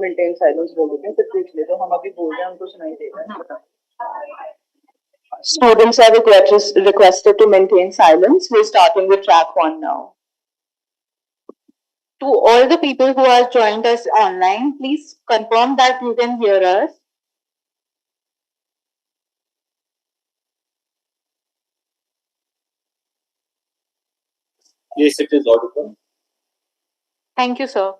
Maintain silence बोल देते हैं, फिर पूछ ले तो हम अभी बोल रहे हैं, हमको सुनाई देगा. Students are requested to maintain silence. We're starting with track 1 now. To all the people who have joined us online, please confirm that you can hear us. Yes, it is audible. Thank you, sir.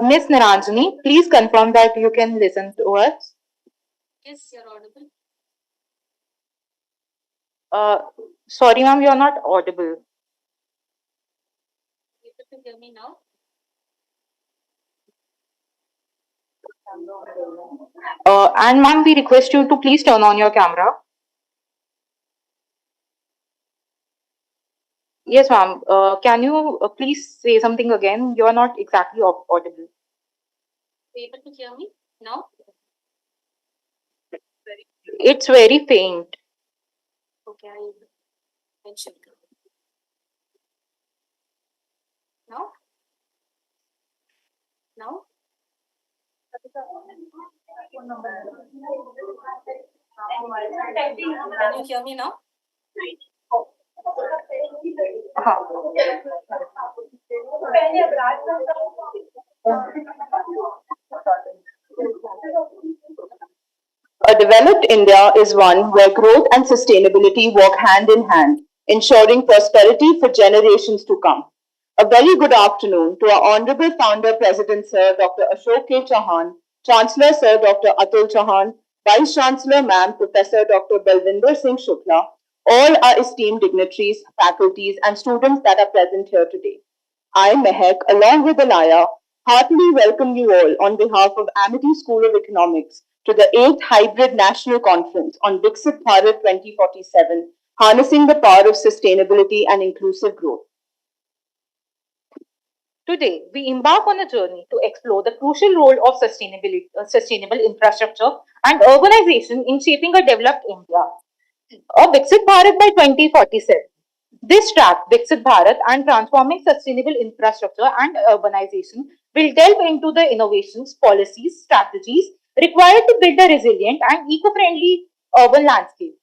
Miss Niranjani, please confirm that you can listen to us. Yes, you're audible. Sorry, ma'am, you're not audible. You able to hear me now? And ma'am, we request you to please turn on your camera. Yes, ma'am. Can you please say something again? You are not exactly audible. You able to hear me now? It's very faint. Okay, I check. Now? Now? Can you hear me now? A developed India is one where growth and sustainability walk hand in hand, ensuring prosperity for generations to come. A very good afternoon to our Honorable Founder President Sir Dr. Ashok K. Chauhan, Chancellor Sir Dr. Atul Chauhan, Vice Chancellor Ma'am Professor Dr. Balvinder Singh Shukla, all our esteemed dignitaries, faculties and students that are present here today. I, Mehak, along with Alaya, heartily welcome you all on behalf of Amity School of Economics to the 8th Hybrid National Conference on Viksit Bharat 2047, harnessing the power of sustainability and inclusive growth. Today, we embark on a journey to explore the crucial role of sustainable infrastructure and urbanization in shaping a developed India. A Viksit Bharat by 2047. This track, Viksit Bharat and Transforming Sustainable Infrastructure and Urbanization, will delve into the innovations, policies, strategies required to build a resilient and eco-friendly urban landscape.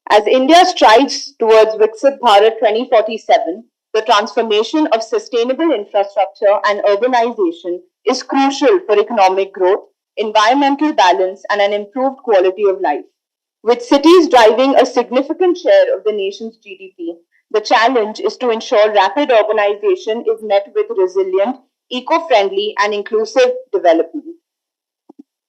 As India strives towards Viksit Bharat 2047, the transformation of sustainable infrastructure and urbanization is crucial for economic growth, environmental balance, and an improved quality of life. With cities driving a significant share of the nation's GDP, the challenge is to ensure rapid urbanization is met with resilient, eco-friendly, and inclusive development.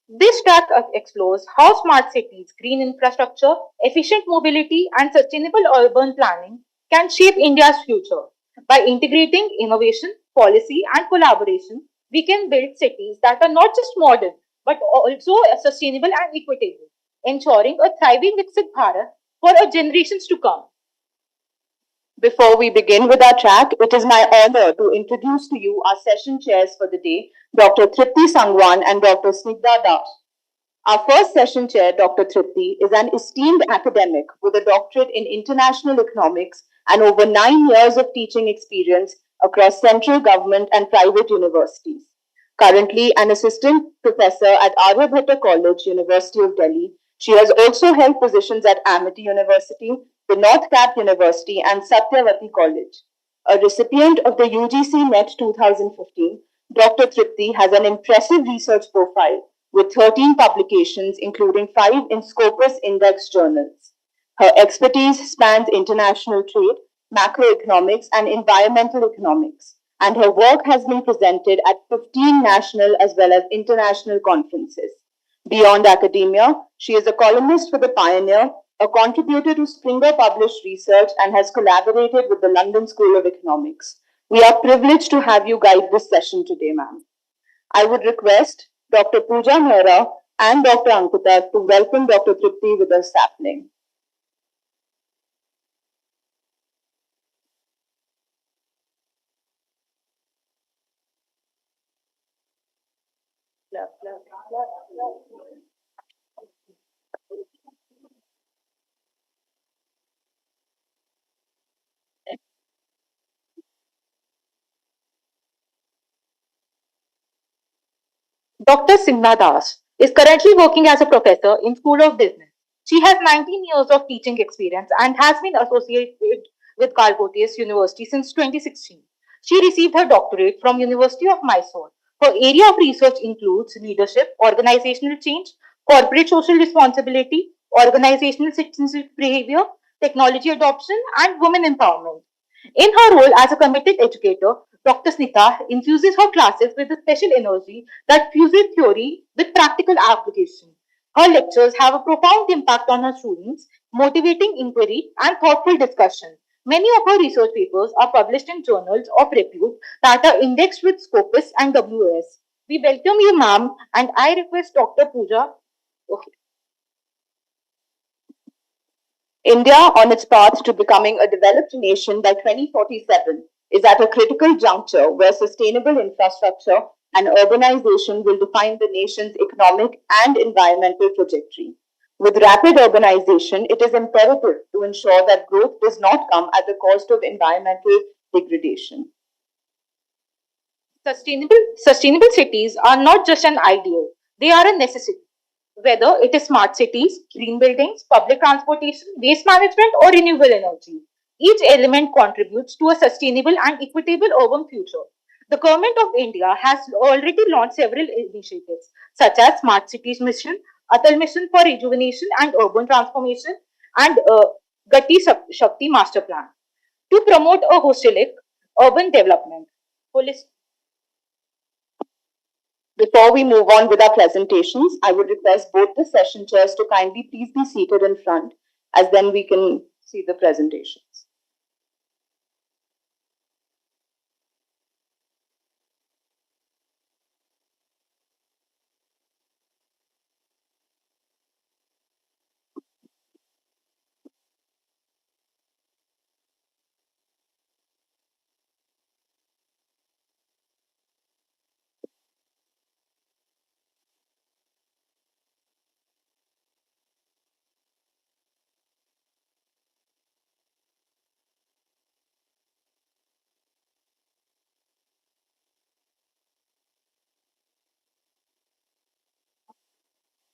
This track explores how smart cities, green infrastructure, efficient mobility, and sustainable urban planning can shape India's future. By integrating innovation, policy, and collaboration, we can build cities that are not just modern but also sustainable and equitable, ensuring a thriving Viksit Bharat for generations to come. Before we begin with our track, it is my honor to introduce to you our session chairs for the day, Dr. Tripti Sangwan and Dr. Snigdha Das. Our first session chair, Dr. Tripti, is an esteemed academic with a doctorate in international economics and over 9 years of teaching experience across central government and private universities. Currently an assistant professor at Aryabhatta College, University of Delhi, she has also held positions at Amity University, the North Cap University, and Satyavati College. A recipient of the UGC NET 2015, Dr. Tripti has an impressive research profile with 13 publications, including 5 in Scopus Index journals. Her expertise spans international trade, macroeconomics, and environmental economics, and her work has been presented at 15 national as well as international conferences. Beyond academia, she is a columnist for The Pioneer, a contributor to Springer Published Research, and has collaborated with the London School of Economics. We are privileged to have you guide this session today, ma'am. I would request Dr. Pooja Mehra and Dr. Ankita to welcome Dr. Tripti with a sapling. Dr. Simna Das is currently working as a professor in School of Business. She has 19 years of teaching experience and has been associated with Calcutta University since 2016. She received her doctorate from University of Mysore. Her area of research includes leadership, organizational change, corporate social responsibility, organizational citizenship behavior, technology adoption, and women empowerment. In her role as a committed educator, Dr. Snita infuses her classes with a special energy that fuses theory with practical application. Her lectures have a profound impact on her students, motivating inquiry and thoughtful discussion. Many of her research papers are published in journals of repute that are indexed with Scopus and WS. We welcome you, ma'am, and I request Dr. Pooja. Okay. India, on its path to becoming a developed nation by 2047, is at a critical juncture where sustainable infrastructure and urbanization will define the nation's economic and environmental trajectory. With rapid urbanization, it is imperative to ensure that growth does not come at the cost of environmental degradation. Sustainable cities are not just an ideal, they are a necessity. Whether it is smart cities, green buildings, public transportation, waste management, or renewable energy, each element contributes to a sustainable and equitable urban future. The Government of India has already launched several initiatives such as Smart Cities Mission, Atal Mission for Rejuvenation and Urban Transformation, and Gati Shakti Master Plan to promote a holistic urban development. Holistic Before we move on with our presentations, I would request both the session chairs to kindly please be seated in front, as then we can see the presentations.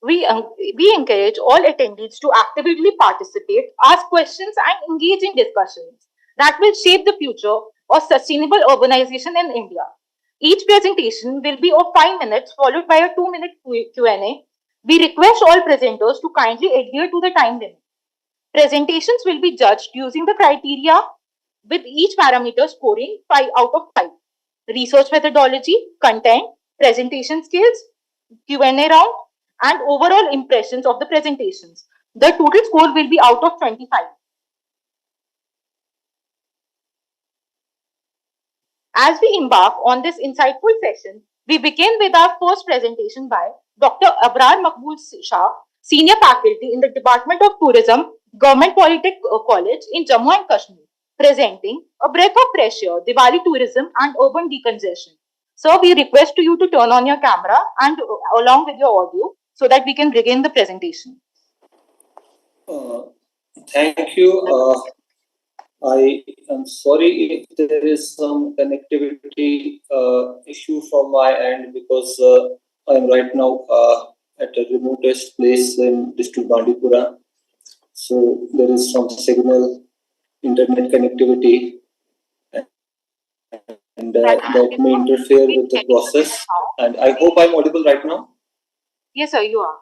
we encourage all attendees to actively participate, ask questions, and engage in discussions that will shape the future of sustainable urbanization in India. Each presentation will be of 5 minutes, followed by a 2-minute Q&A. We request all presenters to kindly adhere to the time limit. Presentations will be judged using the criteria with each parameter scoring 5 out of 5. Research methodology, content, presentation skills, Q&A round, and overall impressions of the presentations. The total score will be out of 25. As we embark on this insightful session, we begin with our first presentation by Dr. Abrar Makbul Shah, Senior Faculty in the Department of Tourism, Government Polytechnic College in Jammu and Kashmir, presenting A Breath of Fresh Air, Diwali Tourism and Urban Decongestion. Sir, we request you to turn on your camera and along with your audio so that we can begin the presentation. Thank you. I am sorry if there is some connectivity issue from my end because I am right now at a remotest place in district Bandipura. So there is some signal, internet connectivity, let me interfere with the process. And I hope I'm audible right now. Yes, sir, you are.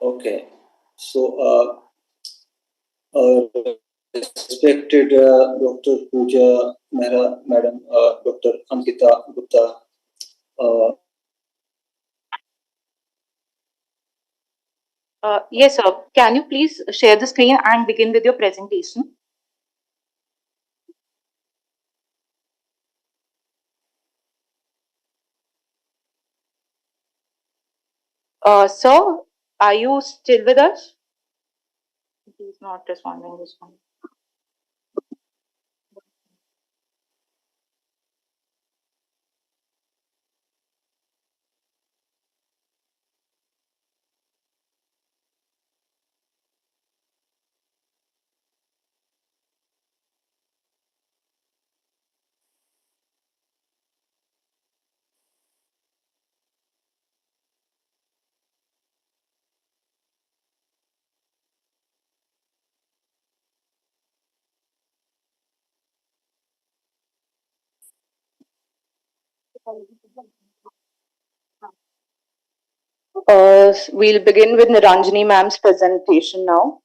Okay. So, respected Dr. Pooja Mehra, Madam, Dr. Ankita Gupta, Yes, sir. Can you please share the screen and begin with your presentation? Sir, are you still with us? He's not responding this one. We'll begin with Niranjani ma'am's presentation now.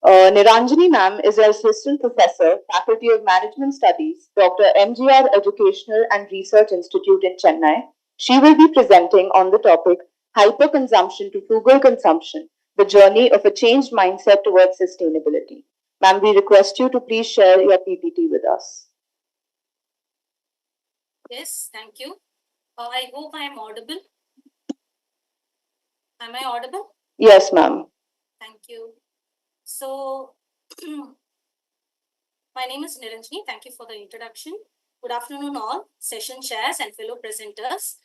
Niranjani ma'am is an assistant professor, Faculty of Management Studies, Dr. MGR Educational and Research Institute in Chennai. She will be presenting on the topic Hyperconsumption to Frugal Consumption, the journey of a changed mindset towards sustainability. Ma'am, we request you to please share your PPT with us. Yes, thank you. I hope I am audible. Am I audible? Yes, ma'am. Thank you. So, my name is Niranjani. Thank you for the introduction. Good afternoon, all session chairs and fellow presenters.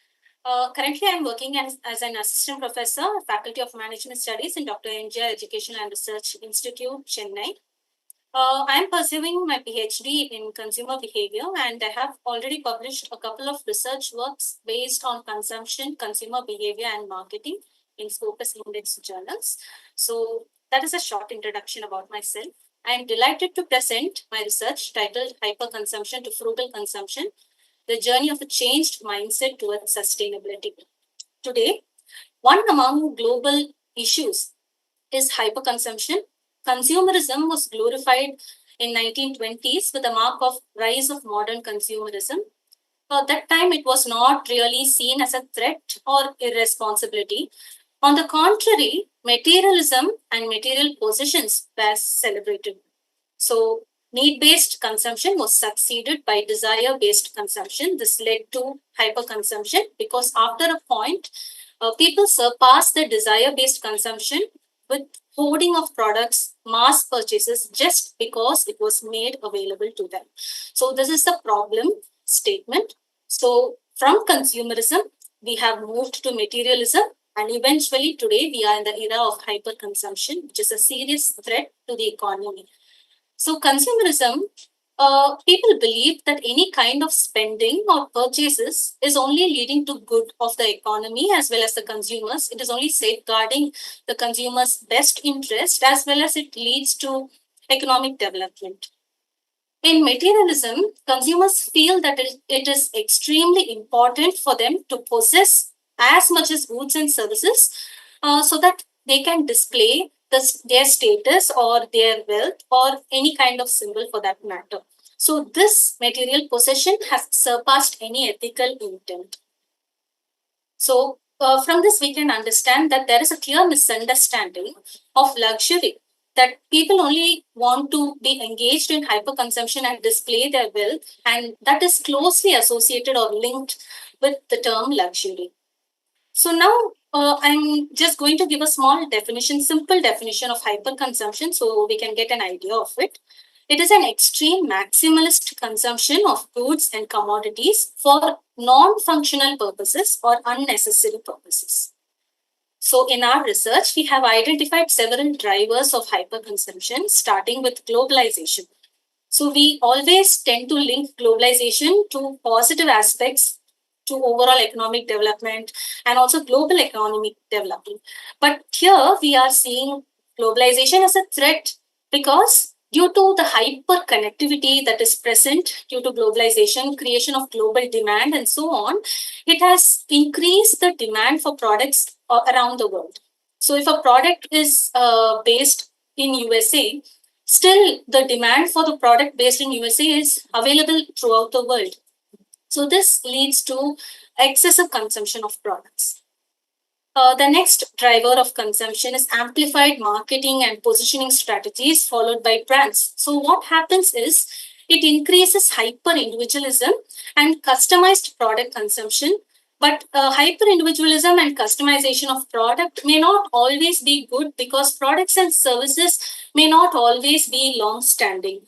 Currently, I'm working as an assistant professor, Faculty of Management Studies in Dr. MGR Educational and Research Institute, Chennai. I'm pursuing my PhD in consumer behavior, and I have already published a couple of research works based on consumption, consumer behavior, and marketing in Scopus Index journals. So, that is a short introduction about myself. I am delighted to present my research titled Hyperconsumption to Frugal Consumption, the journey of a changed mindset towards sustainability. Today, one among global issues is hyperconsumption. Consumerism was glorified in 1920s with the mark of rise of modern consumerism. At that time, it was not really seen as a threat or irresponsibility. On the contrary, materialism and material possessions were celebrated. So, need based consumption was succeeded by desire based consumption. This led to hyperconsumption because after a point, people surpass the desire based consumption with hoarding of products, mass purchases, just because it was made available to them. So, this is the problem statement. So, from consumerism, we have moved to materialism, and eventually today we are in the era of hyperconsumption, which is a serious threat to the economy. So, consumerism, people believe that any kind of spending or purchases is only leading to good of the economy as well as the consumers. It is only safeguarding the consumer's best interest as well as it leads to economic development. In materialism, consumers feel that it is extremely important for them to possess as much as goods and services so that they can display their status or their wealth or any kind of symbol for that matter. So, this material possession has surpassed any ethical intent. So, from this, we can understand that there is a clear misunderstanding of luxury, that people only want to be engaged in hyperconsumption and display their wealth, and that is closely associated or linked with the term luxury. So now I'm just going to give a small definition, simple definition of hyperconsumption so we can get an idea of it. It is an extreme maximalist consumption of goods and commodities for non-functional purposes or unnecessary purposes. So in our research, we have identified several drivers of hyperconsumption, starting with globalization. So we always tend to link globalization to positive aspects to overall economic development and also global economic development. But here we are seeing globalization as a threat because Due to the hyper connectivity that is present due to globalization, creation of global demand, and so on, it has increased the demand for products around the world. So, if a product is based in USA, still the demand for the product based in USA is available throughout the world. So, this leads to excessive consumption of products. The next driver of consumption is amplified marketing and positioning strategies followed by brands. So, what happens is it increases hyper individualism and customized product consumption. But hyper individualism and customization of product may not always be good because products and services may not always be long standing.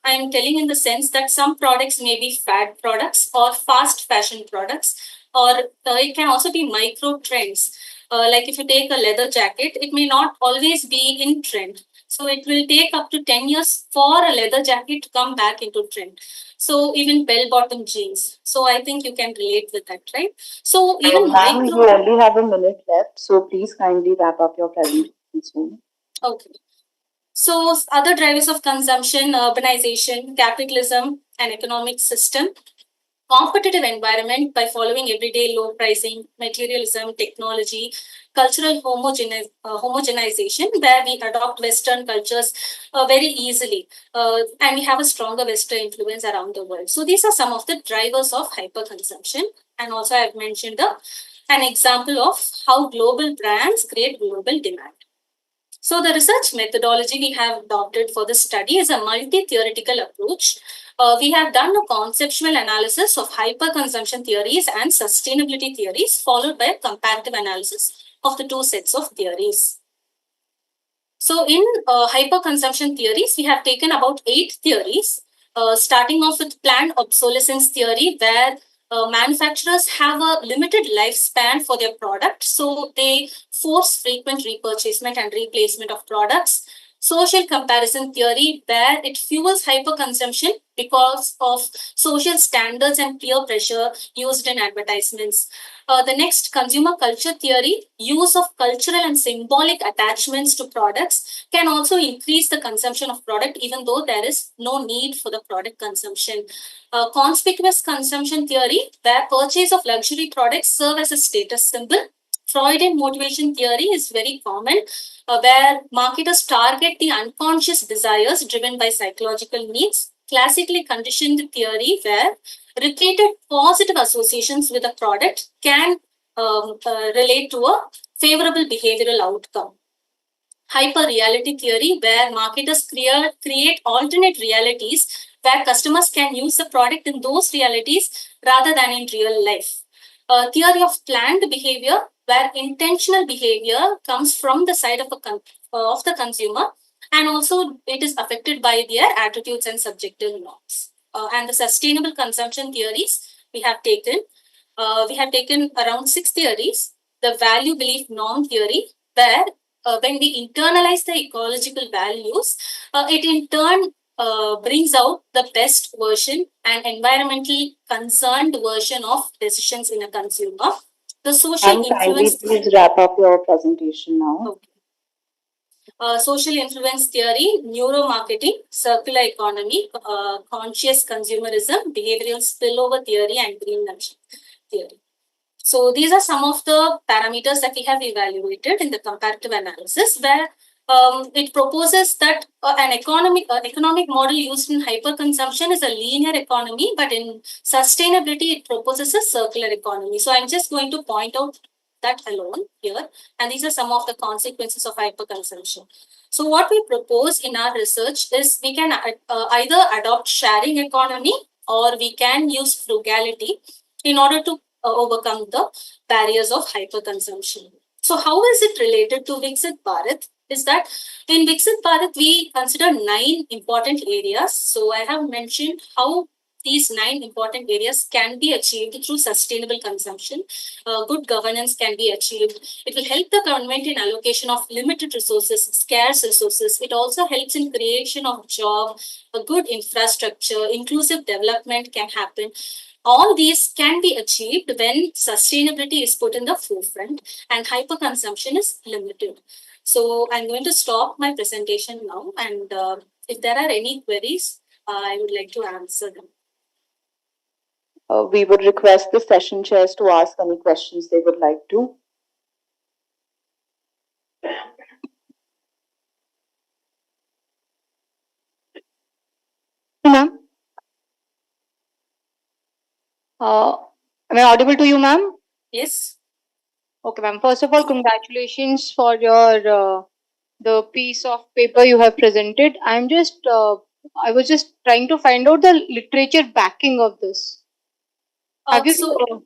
I'm telling in the sense that some products may be fad products or fast fashion products, or it can also be micro trends. Like if you take a leather jacket, it may not always be in trend. So it will take up to 10 years for a leather jacket to come back into trend. So even bell bottom jeans. So I think you can relate with that, right? So even Ma'am, you micro. only have a minute left, so please kindly wrap up your presentation soon. Okay. So other drivers of consumption, urbanization, capitalism, and economic system, competitive environment by following everyday low pricing, materialism, technology, cultural homogenization, where we adopt Western cultures very easily, and we have a stronger Western influence around the world. So these are some of the drivers of hyperconsumption. And also I've mentioned an example of how global brands create global demand. So the research methodology we have adopted for this study is a multi-theoretical approach. We have done a conceptual analysis of hyperconsumption theories and sustainability theories, followed by a comparative analysis of the two sets of theories. So in hyperconsumption theories, we have taken about 8 theories, starting off with planned obsolescence theory, where manufacturers have a limited lifespan for their product, so they force frequent repurchasement and replacement of products. Social comparison theory, where it fuels hyperconsumption because of social standards and peer pressure used in advertisements. The next, consumer culture theory, use of cultural and symbolic attachments to products can also increase the consumption of product even though there is no need for the product consumption. Conspicuous consumption theory, where purchase of luxury products serve as a status symbol. Freudian motivation theory is very common, where marketers target the unconscious desires driven by psychological needs. Classically conditioned theory, where repeated positive associations with a product can relate to a favorable behavioral outcome. Hyper reality theory, where marketers create alternate realities where customers can use the product in those realities rather than in real life. Theory of planned behavior, where intentional behavior comes from the side of the consumer, and also it is affected by their attitudes and subjective norms. And the sustainable consumption theories we have taken around 6 theories. The value belief norm theory, where when we internalize the ecological values, it in turn brings out the best version and environmentally concerned version of decisions in a consumer. The social And kindly influence. please wrap up your presentation now. Okay. Social influence theory, neuromarketing, circular economy, conscious consumerism, behavioral spillover theory, and green nudging theory. So these are some of the parameters that we have evaluated in the comparative analysis, where it proposes that an economic model used in hyperconsumption is a linear economy, but in sustainability, it proposes a circular economy. So I'm just going to point out that alone here, and these are some of the consequences of hyperconsumption. So what we propose in our research is we can either adopt sharing economy or we can use frugality in order to overcome the barriers of hyperconsumption. So how is it related to Viksit Bharat? Is that in Viksit Bharat, we consider 9 important areas. So I have mentioned how these 9 important areas can be achieved through sustainable consumption. Good governance can be achieved. It will help the government in allocation of limited resources, scarce resources. It also helps in creation of job, a good infrastructure, inclusive development can happen. All these can be achieved when sustainability is put in the forefront and hyperconsumption is limited. So I'm going to stop my presentation now, and If there are any queries, I would like to answer them. We would request the session chairs to ask any questions they would like to. Ma'am? Am I audible to you, ma'am? Yes. Okay, ma'am. First of all, congratulations for your the piece of paper you have presented. I was just trying to find out the literature backing of this. Have you?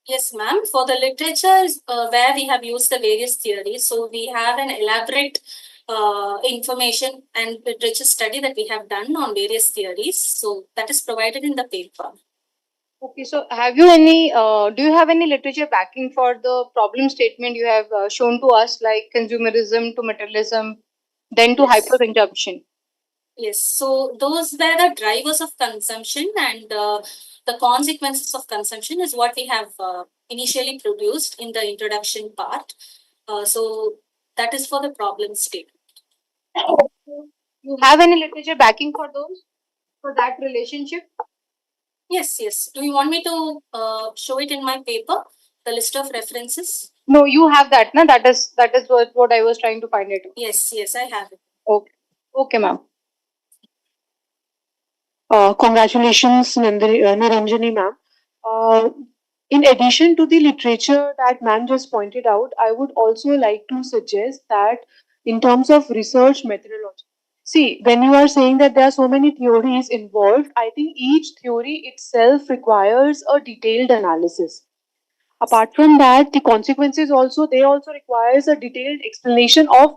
Yes, ma'am. For the literature where we have used the various theories, so we have an elaborate information and literature study that we have done on various theories. So that is provided in the paper. Okay, so have you any? Do you have any literature backing for the problem statement you have shown to us, like consumerism to materialism, then to Yes. hyperconsumption? Yes. So those were the drivers of consumption and the consequences of consumption is what we have initially produced in the introduction part. So that is for the problem statement. You have any literature backing for those, for that relationship? Yes, yes. Do you want me to show it in my paper, the list of references? No, you have that, na? That is what I was trying to find it. Yes, yes, I have it. Okay, okay, ma'am. Congratulations, Niranjani ma'am. In addition to the literature that ma'am just pointed out, I would also like to suggest that in terms of research methodology, see, when you are saying that there are so many theories involved, I think each theory itself requires a detailed analysis. Apart from that, the consequences also, they also requires a detailed explanation of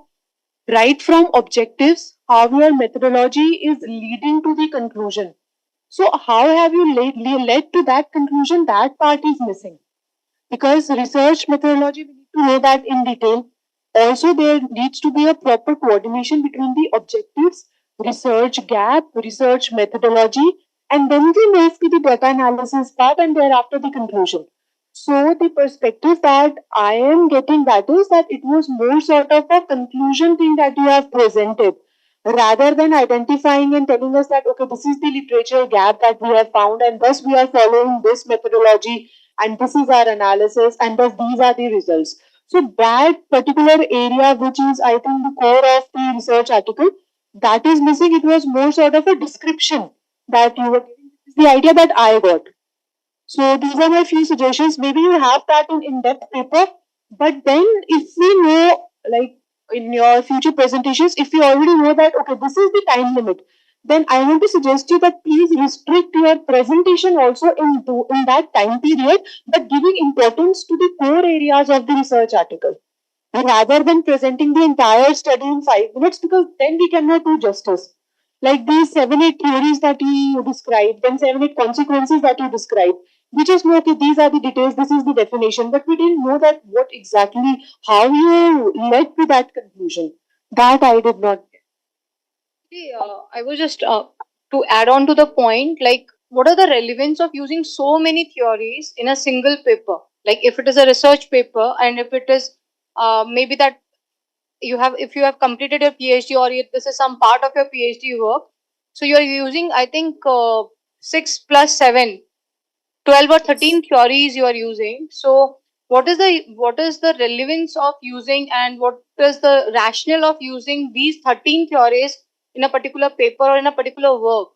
right from objectives, how your methodology is leading to the conclusion. So, how have you led to that conclusion? That part is missing. Because research methodology, we need to know that in detail. Also, there needs to be a proper coordination between the objectives, research gap, research methodology, and then we move to the data analysis part and thereafter the conclusion. So, the perspective that I am getting that is that it was more sort of a conclusion thing that you have presented rather than identifying and telling us that, okay, this is the literature gap that we have found, and thus we are following this methodology, and this is our analysis, and thus these are the results. So, that particular area, which is, I think, the core of the research article, that is missing. It was more sort of a description that you were giving. This is the idea that I got. So these are my few suggestions. Maybe you have that in depth paper, but then if we know, like in your future presentations, if you already know that, okay, this is the time limit, then I want to suggest you that please restrict your presentation also in that time period, but giving importance to the core areas of the research article rather than presenting the entire study in 5 minutes, because then we cannot do justice. Like these 7-8 theories that you described, then 7-8 consequences that you described. We just know, okay, these are the details, this is the definition, but we didn't know that what exactly, how you led to that conclusion. That I did not get. See, I was just to add on to the point, like what are the relevance of using so many theories in a single paper? Like if it is a research paper and if it is maybe that you have, if you have completed your PhD or this is some part of your PhD work, so you are using, I think 6 plus 7, 12 or 13 theories you are using. So what is the relevance of using, and what is the rationale of using these 13 theories in a particular paper or in a particular work?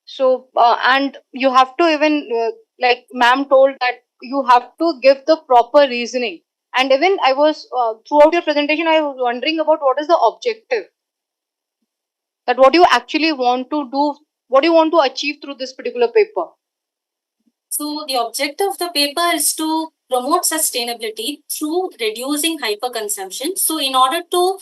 So and you have to even like ma'am told that you have to give the proper reasoning. And even I was throughout your presentation I was wondering about what is the objective, that what you actually want to do, what you want to achieve through this particular paper. So the objective of the paper is to promote sustainability through reducing hyperconsumption. So in order to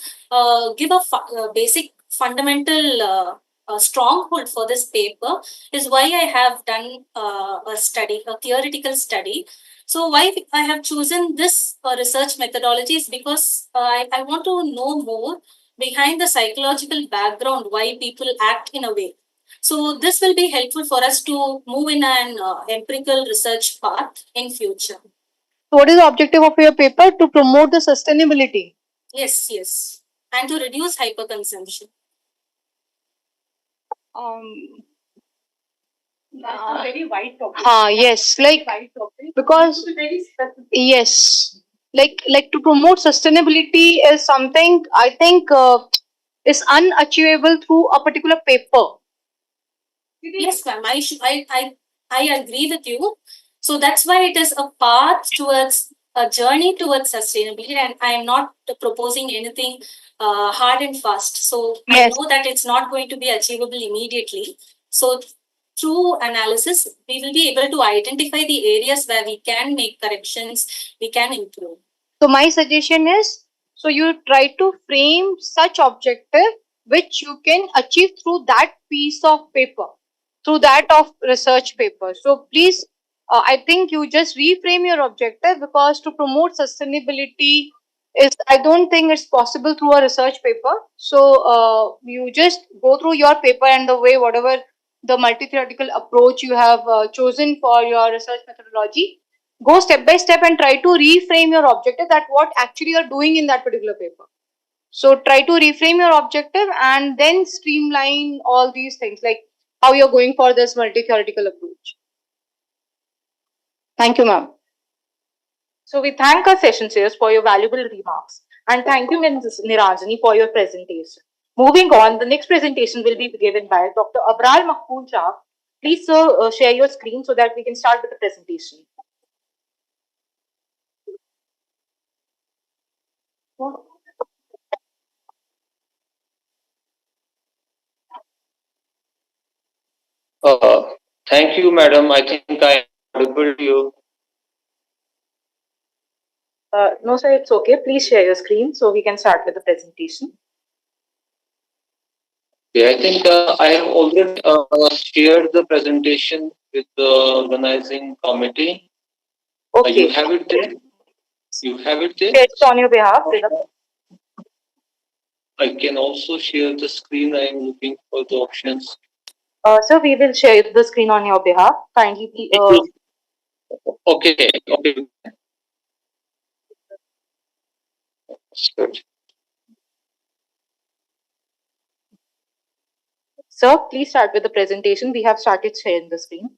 give a basic fundamental stronghold for this paper is why I have done a study, a theoretical study. So why I have chosen this research methodology is because I want to know more behind the psychological background why people act in a way. So this will be helpful for us to move in an empirical research path in future. So what is the objective of your paper? To promote the sustainability. Yes, yes. And to reduce hyperconsumption. That's a very wide topic. Yes, like Wide topic. because Very specific. yes, like to promote sustainability is something I think is unachievable through a particular paper. Yes, ma'am. I agree with you. So that's why it is a path towards a journey towards sustainability, and I am not proposing anything hard and fast. So I Yes. know that it's not going to be achievable immediately. So through analysis, we will be able to identify the areas where we can make corrections, we can improve. So my suggestion is, so you try to frame such objective which you can achieve through that piece of paper, through that of research paper. So please, I think you just reframe your objective, because to promote sustainability is, I don't think it's possible through a research paper. So you just go through your paper and the way, whatever the multi-theoretical approach you have chosen for your research methodology, go step by step and try to reframe your objective, that what actually you're doing in that particular paper. So try to reframe your objective and then streamline all these things, like how you're going for this multi-theoretical approach. Thank you, ma'am. So we thank our session chairs for your valuable remarks, and thank you, Ms. Niranjani, for your presentation. Moving on, the next presentation will be given by Dr. Abral Makpool Shah. Please, sir, share your screen so that we can start with the presentation. Thank you, madam. I think I am audible to you. No, sir, it's okay. Please share your screen so we can start with the presentation. Yeah, I think I have already shared the presentation with the organizing committee. Okay. You have it there? You have it there? It's on your behalf. I can also share the screen. I am looking for the options. Sir, we will share the screen on your behalf. Kindly, Okay, okay. Good. sir, please start with the presentation. We have started sharing the screen.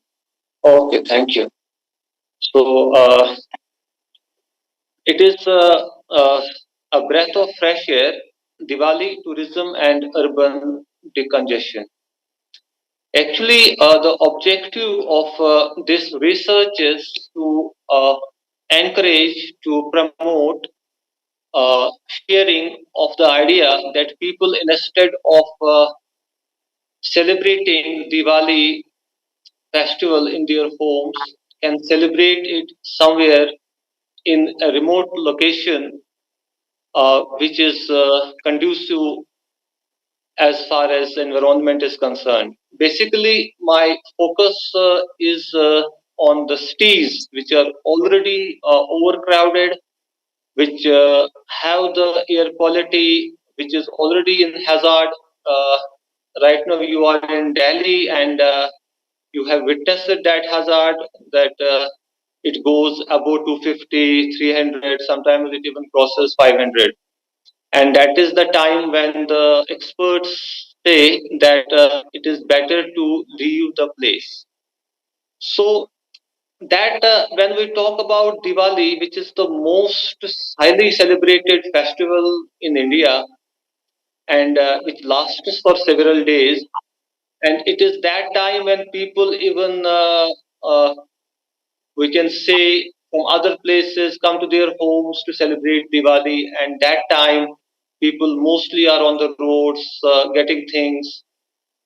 Okay, thank you. So, it is a breath of fresh air, Diwali, tourism, and urban decongestion. Actually, the objective of this research is to encourage, to promote sharing of the idea that people, instead of celebrating Diwali festival in their homes, can celebrate it somewhere in a remote location, which is conducive as far as environment is concerned. Basically, my focus is on the cities which are already overcrowded, which have the air quality which is already in hazard. Uh, right now, you are in Delhi, and you have witnessed that hazard, that it goes above 250, 300, sometimes it even crosses 500. And that is the time when the experts say that it is better to leave the place. So that when we talk about Diwali, which is the most highly celebrated festival in India, and which lasts for several days, and it is that time when people even uh, we can say from other places come to their homes to celebrate Diwali, and that time people mostly are on the roads getting things,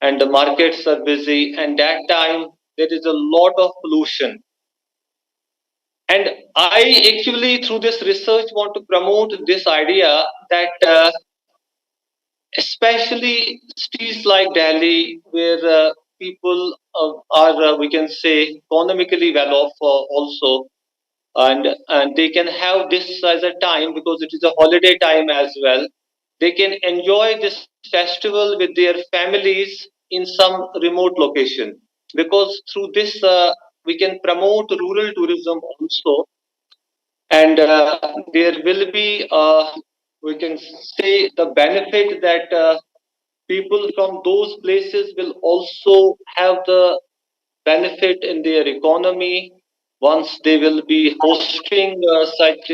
and the markets are busy, and that time there is a lot of pollution. And I actually, through this research, want to promote this idea that especially cities like Delhi, where people are, we can say, economically well off also, and they can have this as a time because it is a holiday time as well. They can enjoy this festival with their families in some remote location, because through this we can promote rural tourism also, and there will be we can say the benefit that people from those places will also have the benefit in their economy once they will be hosting such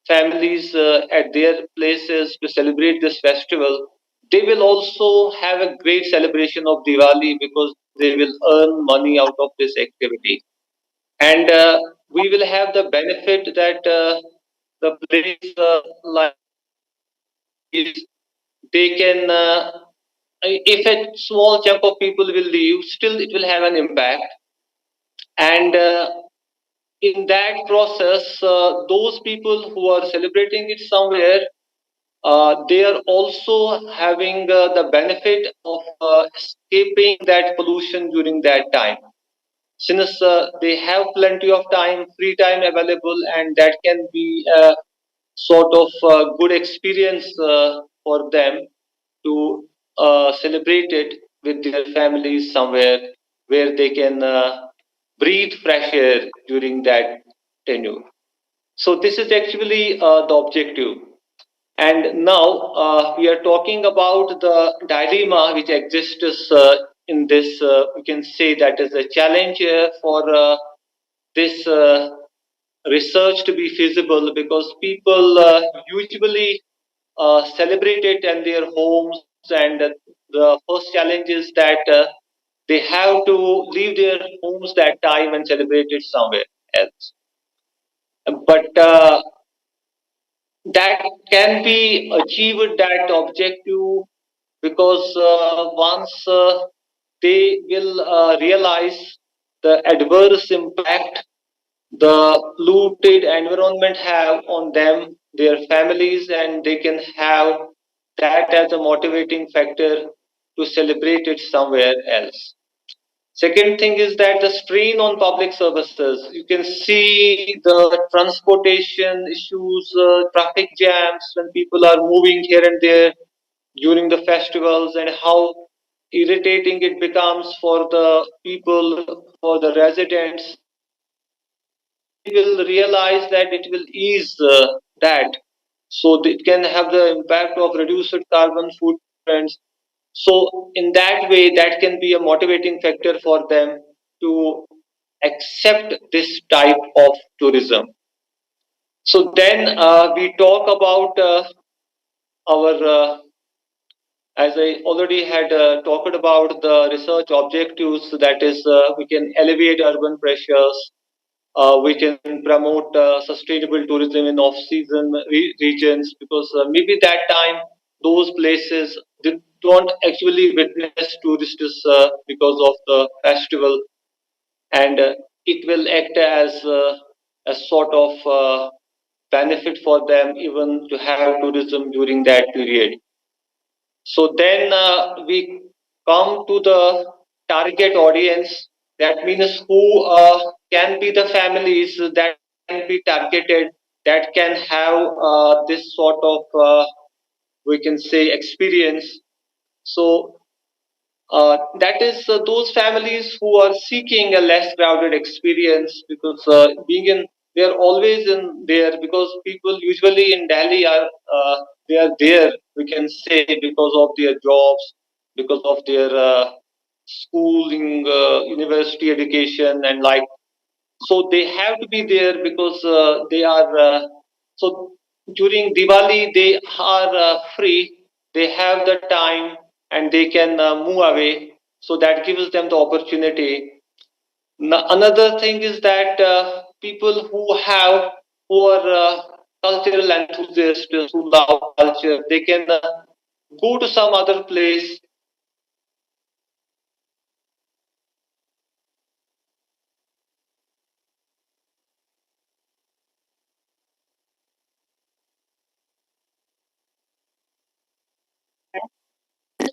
families at their places to celebrate this festival. They will also have a great celebration of Diwali because they will earn money out of this activity. And we will have the benefit that the place like is they can if a small chunk of people will leave, still it will have an impact. And in that process, those people who are celebrating it somewhere, they are also having the benefit of escaping that pollution during that time. Since they have plenty of time, free time available, and that can be a sort of good experience for them to celebrate it with their families somewhere where they can breathe fresh air during that tenure. So this is actually the objective. And now we are talking about the dilemma which exists in this. We can say that is a challenge for this research to be feasible because people usually celebrate it in their homes, and the first challenge is that they have to leave their homes that time and celebrate it somewhere else. But that can be achieved, that objective, because once they will realize the adverse impact the polluted environment have on them, their families, and they can have that as a motivating factor to celebrate it somewhere else. Second thing is that the strain on public services. You can see the transportation issues, traffic jams when people are moving here and there during the festivals, and how irritating it becomes for the people, for the residents. They will realize that it will ease that. So it can have the impact of reduced carbon footprints. So in that way, that can be a motivating factor for them to accept this type of tourism. So then we talk about our, as I already had talked about the research objectives, that is, we can elevate urban pressures, we can promote sustainable tourism in off-season regions because maybe that time those places they don't actually witness tourists because of the festival, and it will act as a sort of benefit for them even to have tourism during that period. So then we come to the target audience. That means who can be the families that can be targeted, that can have this sort of, we can say, experience. So that is those families who are seeking a less crowded experience because being in they are always in there because people usually in Delhi are they are there, we can say, because of their jobs, because of their schooling, university education, and like, so they have to be there because they are so during Diwali they are free, they have the time, and they can move away, so that gives them the opportunity. Another thing is that people who are cultural enthusiasts who love culture, they can go to some other place.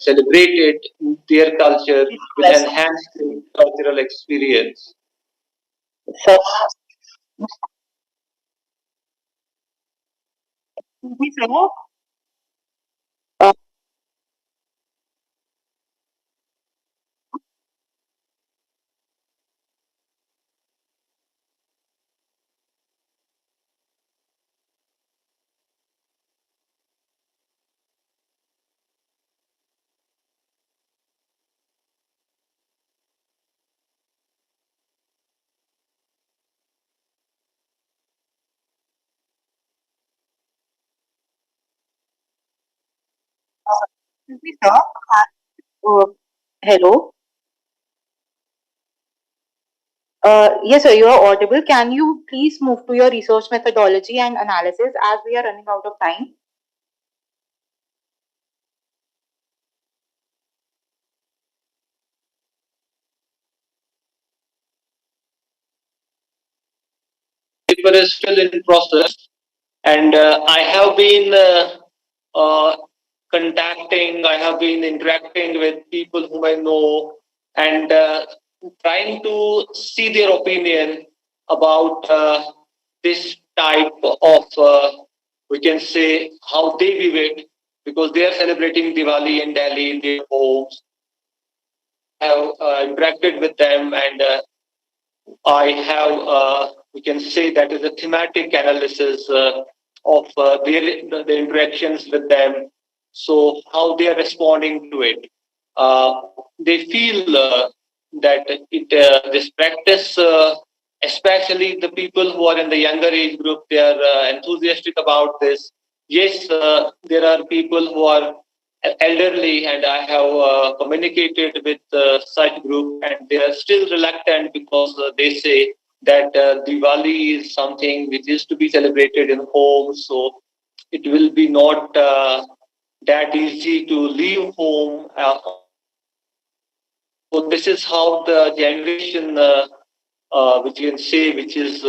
Celebrated their culture with enhanced cultural experience. So, Excuse me, sir. Hello. Yes, sir, you are audible. Can you please move to your research methodology and analysis as we are running out of time? Paper is still in process, and I have been uh, contacting, I have been interacting with people whom I know, and trying to see their opinion about this type of, we can say, how they view it, because they are celebrating Diwali in Delhi in their homes. I have interacted with them, and I have, we can say that is a thematic analysis of the interactions with them. So how they are responding to it. They feel that this practice, especially the people who are in the younger age group, they are enthusiastic about this. Yes, there are people who are elderly, and I have communicated with such group, and they are still reluctant because they say that Diwali is something which is to be celebrated in home, so it will be not that easy to leave home. So this is how the generation, which you can say, which is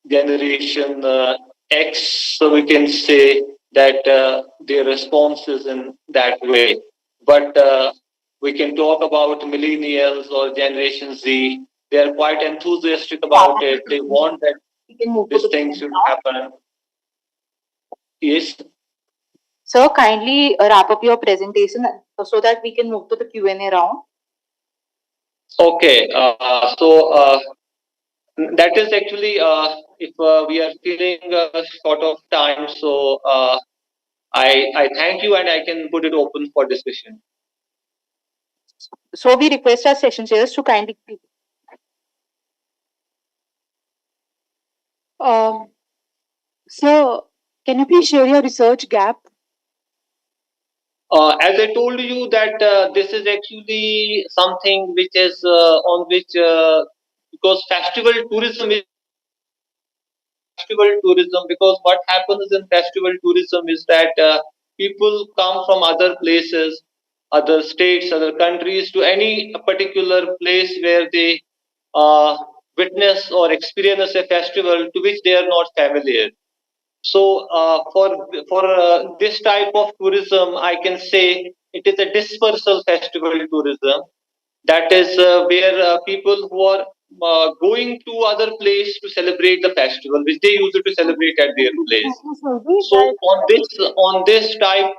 generation X, so we can say that their response is in that way. But we can talk about millennials or Generation Z. They are quite enthusiastic about it. They want that We can move to this the thing should happen. Yes. Sir, kindly wrap up your presentation so that we can move to the Q&A round. Okay. That is actually if we are feeling short of time, so I thank you, and I can put it open for discussion. So we request our session chairs to kindly. So, can you please share your research gap? As I told you that this is actually something which is on which because festival tourism, because what happens in festival tourism is that people come from other places, other states, other countries to any particular place where they uh, witness or experience a festival to which they are not familiar. So for this type of tourism, I can say it is a dispersal festival tourism. That is where people who are going to other place to celebrate the festival, which they used to celebrate at their place. So on this type,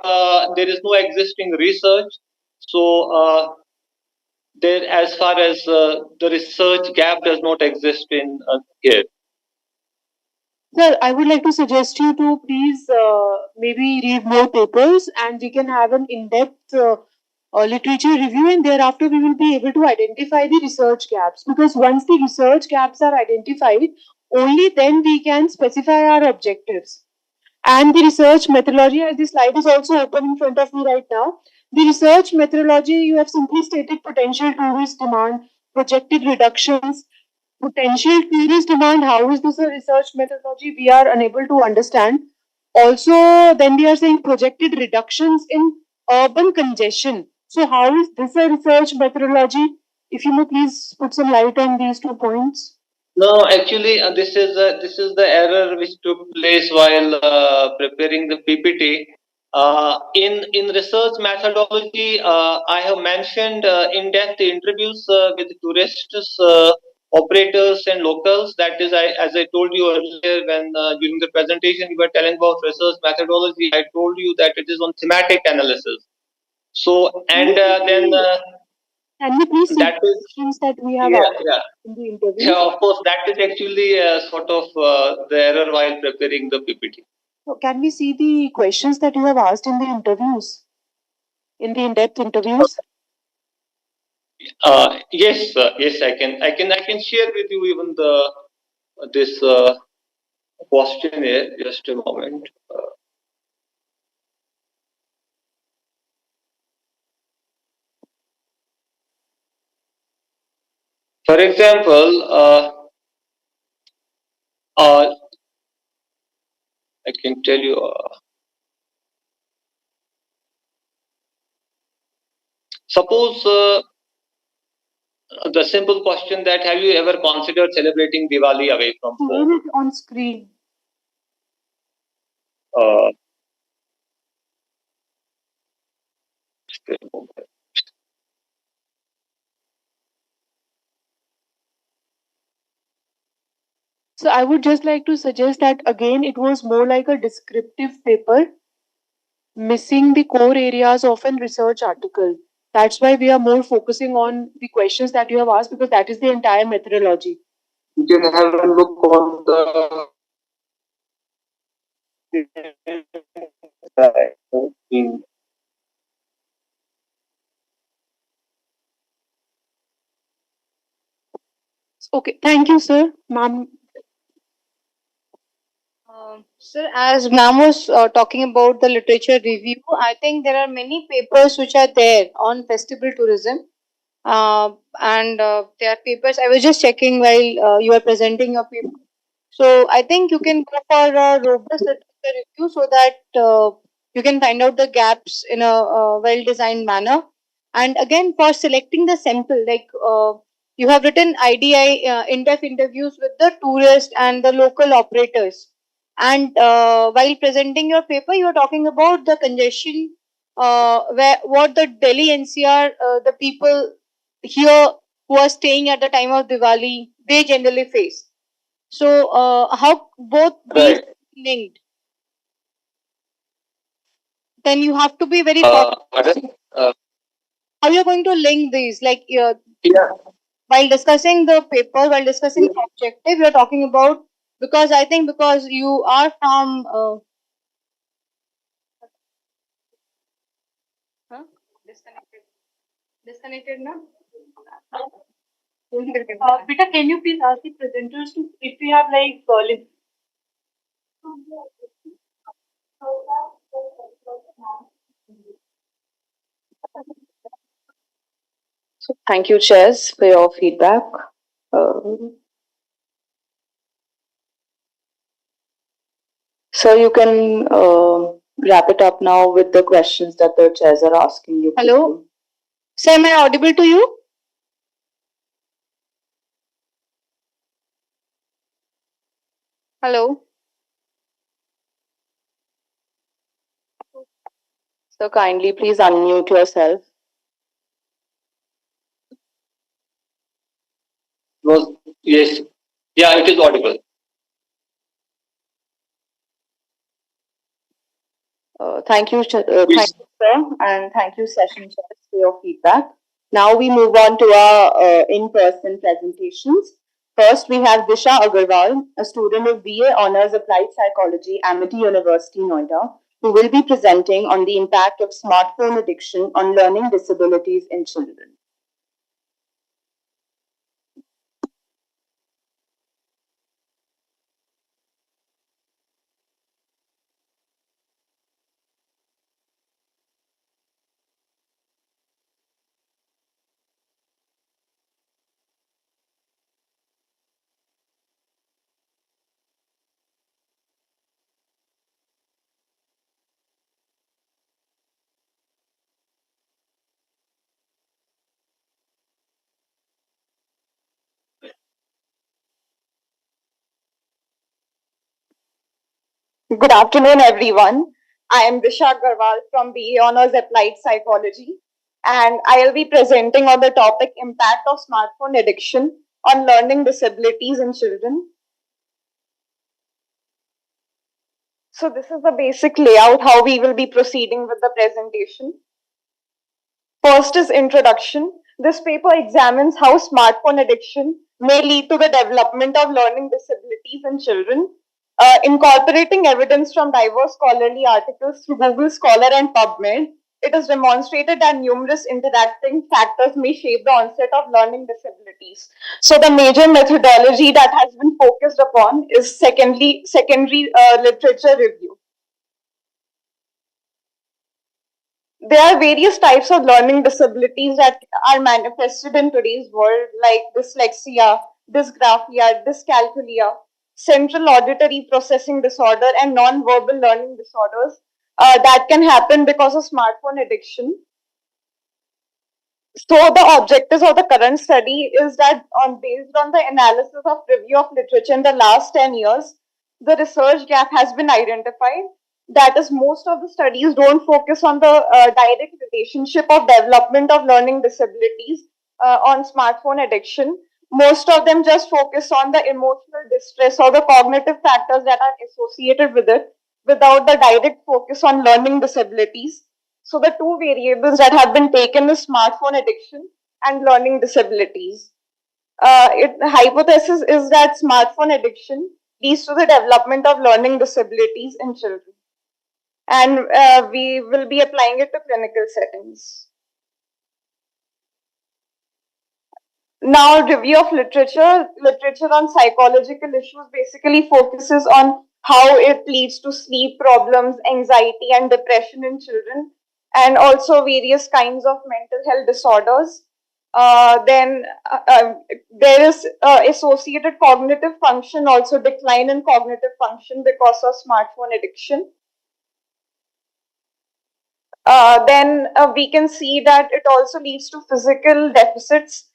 there is no existing research. So there, as far as the research gap does not exist in here. Sir, I would like to suggest you to please maybe read more papers and we can have an in-depth literature review, and thereafter we will be able to identify the research gaps, because once the research gaps are identified, only then we can specify our objectives. And the research methodology, as the slide is also open in front of me right now, the research methodology, you have simply stated potential tourist demand, projected reductions, potential tourist demand. How is this a research methodology? We are unable to understand. Also, then we are saying projected reductions in urban congestion. So, how is this a research methodology? If you may please put some light on these 2 points. No, actually, this is the error which took place while preparing the PPT. In research methodology, I have mentioned in-depth interviews with tourists, operators, and locals. That is, as I told you earlier, when during the presentation you were telling about research methodology, I told you that it is on thematic analysis. So, and then Can we please see that the is, questions that we have yeah, asked yeah. in the interviews? Yeah, of course, that is actually sort of the error while preparing the PPT. So can we see the questions that you have asked in the interviews, in the in-depth interviews? Yes, yes, I can share with you even the this questionnaire. Just a moment. For example, I can tell you. Suppose the simple question that have you ever considered celebrating Diwali away from home? On screen. So I would just like to suggest that again, it was more like a descriptive paper, missing the core areas of an research article. That's why we are more focusing on the questions that you have asked, because that is the entire methodology. You can have a look on the Okay, thank you, sir. Ma'am. Sir, as ma'am was talking about the literature review, I think there are many papers which are there on festival tourism. And there are papers. I was just checking while you are presenting your paper. So I think you can go for a robust literature review so that you can find out the gaps in a well-designed manner. And again, for selecting the sample, like you have written IDI in-depth interviews with the tourist and the local operators. And while presenting your paper, you are talking about the congestion, where what the Delhi NCR, the people here who are staying at the time of Diwali, they generally face. So, how both these right. linked? Then you have to be very Uh, how you're going to link these. Like yeah. while discussing the paper, while discussing the objective, you're talking about, because I think because you are from huh? Disconnected. Disconnected, na? Beta, can you please ask the presenters to, if we have like So thank you, chairs, for your feedback. So you can wrap it up now with the questions that the chairs are asking you. Hello? Sir, am I audible to you? Hello? So kindly please unmute yourself. Was yes. Yeah, it is audible. Thank you, thank you, sir, and thank you, session chairs, for your feedback. Now we move on to our in-person presentations. First, we have Disha Agarwal, a student of BA Honours Applied Psychology, Amity University, Noida, who will be presenting on the impact of smartphone addiction on learning disabilities in children. Good afternoon, everyone. I am Disha Agarwal from BA Honours Applied Psychology, and I will be presenting on the topic impact of smartphone addiction on learning disabilities in children. So this is the basic layout how we will be proceeding with the presentation. First is introduction. This paper examines how smartphone addiction may lead to the development of learning disabilities in children. Incorporating evidence from diverse scholarly articles through Google Scholar and PubMed, it is demonstrated that numerous interacting factors may shape the onset of learning disabilities. So the major methodology that has been focused upon is secondary literature review. There are various types of learning disabilities that are manifested in today's world, like dyslexia, dysgraphia, dyscalculia, central auditory processing disorder, and non-verbal learning disorders that can happen because of smartphone addiction. So the objectives of the current study is that based on the analysis of review of literature in the last 10 years, the research gap has been identified. That is, most of the studies don't focus on the direct relationship of development of learning disabilities on smartphone addiction. Most of them just focus on the emotional distress or the cognitive factors that are associated with it without the direct focus on learning disabilities. So the two variables that have been taken is smartphone addiction and learning disabilities. The hypothesis is that smartphone addiction leads to the development of learning disabilities in children. And we will be applying it to clinical settings. Now, review of literature. Literature on psychological issues basically focuses on how it leads to sleep problems, anxiety, and depression in children, and also various kinds of mental health disorders. Then there is associated cognitive function, also decline in cognitive function because of smartphone addiction. Then we can see that it also leads to physical deficits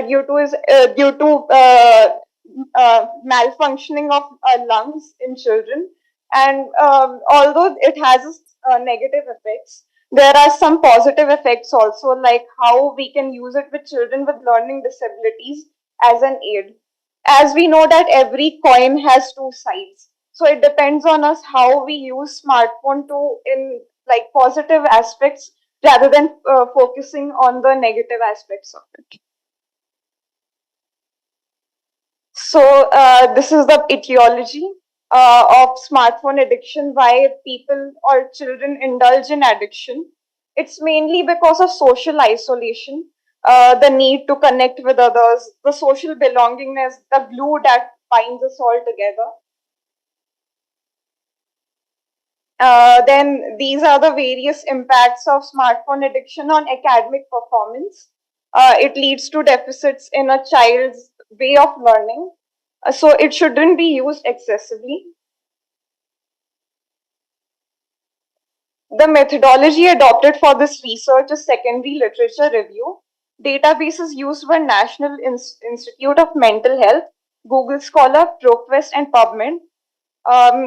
due to malfunctioning of lungs in children. And although it has negative effects, there are some positive effects also, like how we can use it with children with learning disabilities as an aid. As we know that every coin has two sides, so it depends on us how we use smartphone to in like positive aspects rather than focusing on the negative aspects of it. So this is the etiology of smartphone addiction, why people or children indulge in addiction. It's mainly because of social isolation, the need to connect with others, the social belongingness, the glue that binds us all together. Then these are the various impacts of smartphone addiction on academic performance. It leads to deficits in a child's way of learning. So it shouldn't be used excessively. The methodology adopted for this research is secondary literature review. Databases used were National Institute of Mental Health, Google Scholar, ProQuest, and PubMed.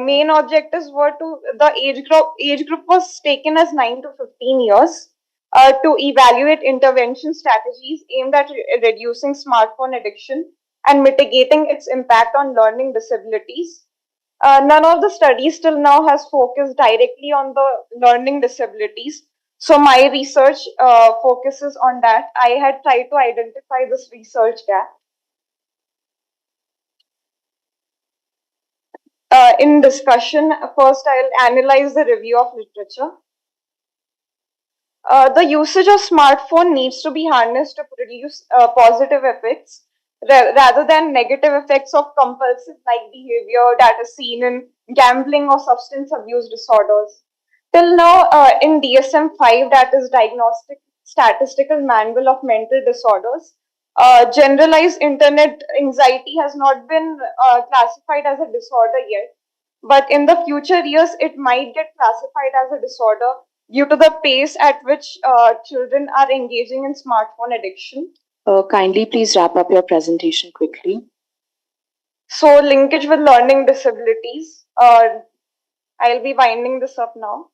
Main objectives were to the age group was taken as 9 to 15 years to evaluate intervention strategies aimed at reducing smartphone addiction and mitigating its impact on learning disabilities. None of the studies till now has focused directly on the learning disabilities. So my research focuses on that. I had tried to identify this research gap. In discussion, first I'll analyze the review of literature. The usage of smartphone needs to be harnessed to produce positive effects rather than negative effects of compulsive like behavior that is seen in gambling or substance abuse disorders. Till now, in DSM-5, that is Diagnostic Statistical Manual of Mental Disorders, generalized internet anxiety has not been classified as a disorder yet. But in the future years, it might get classified as a disorder due to the pace at which children are engaging in smartphone addiction. Kindly please wrap up your presentation quickly. So, linkage with learning disabilities. I'll be winding this up now.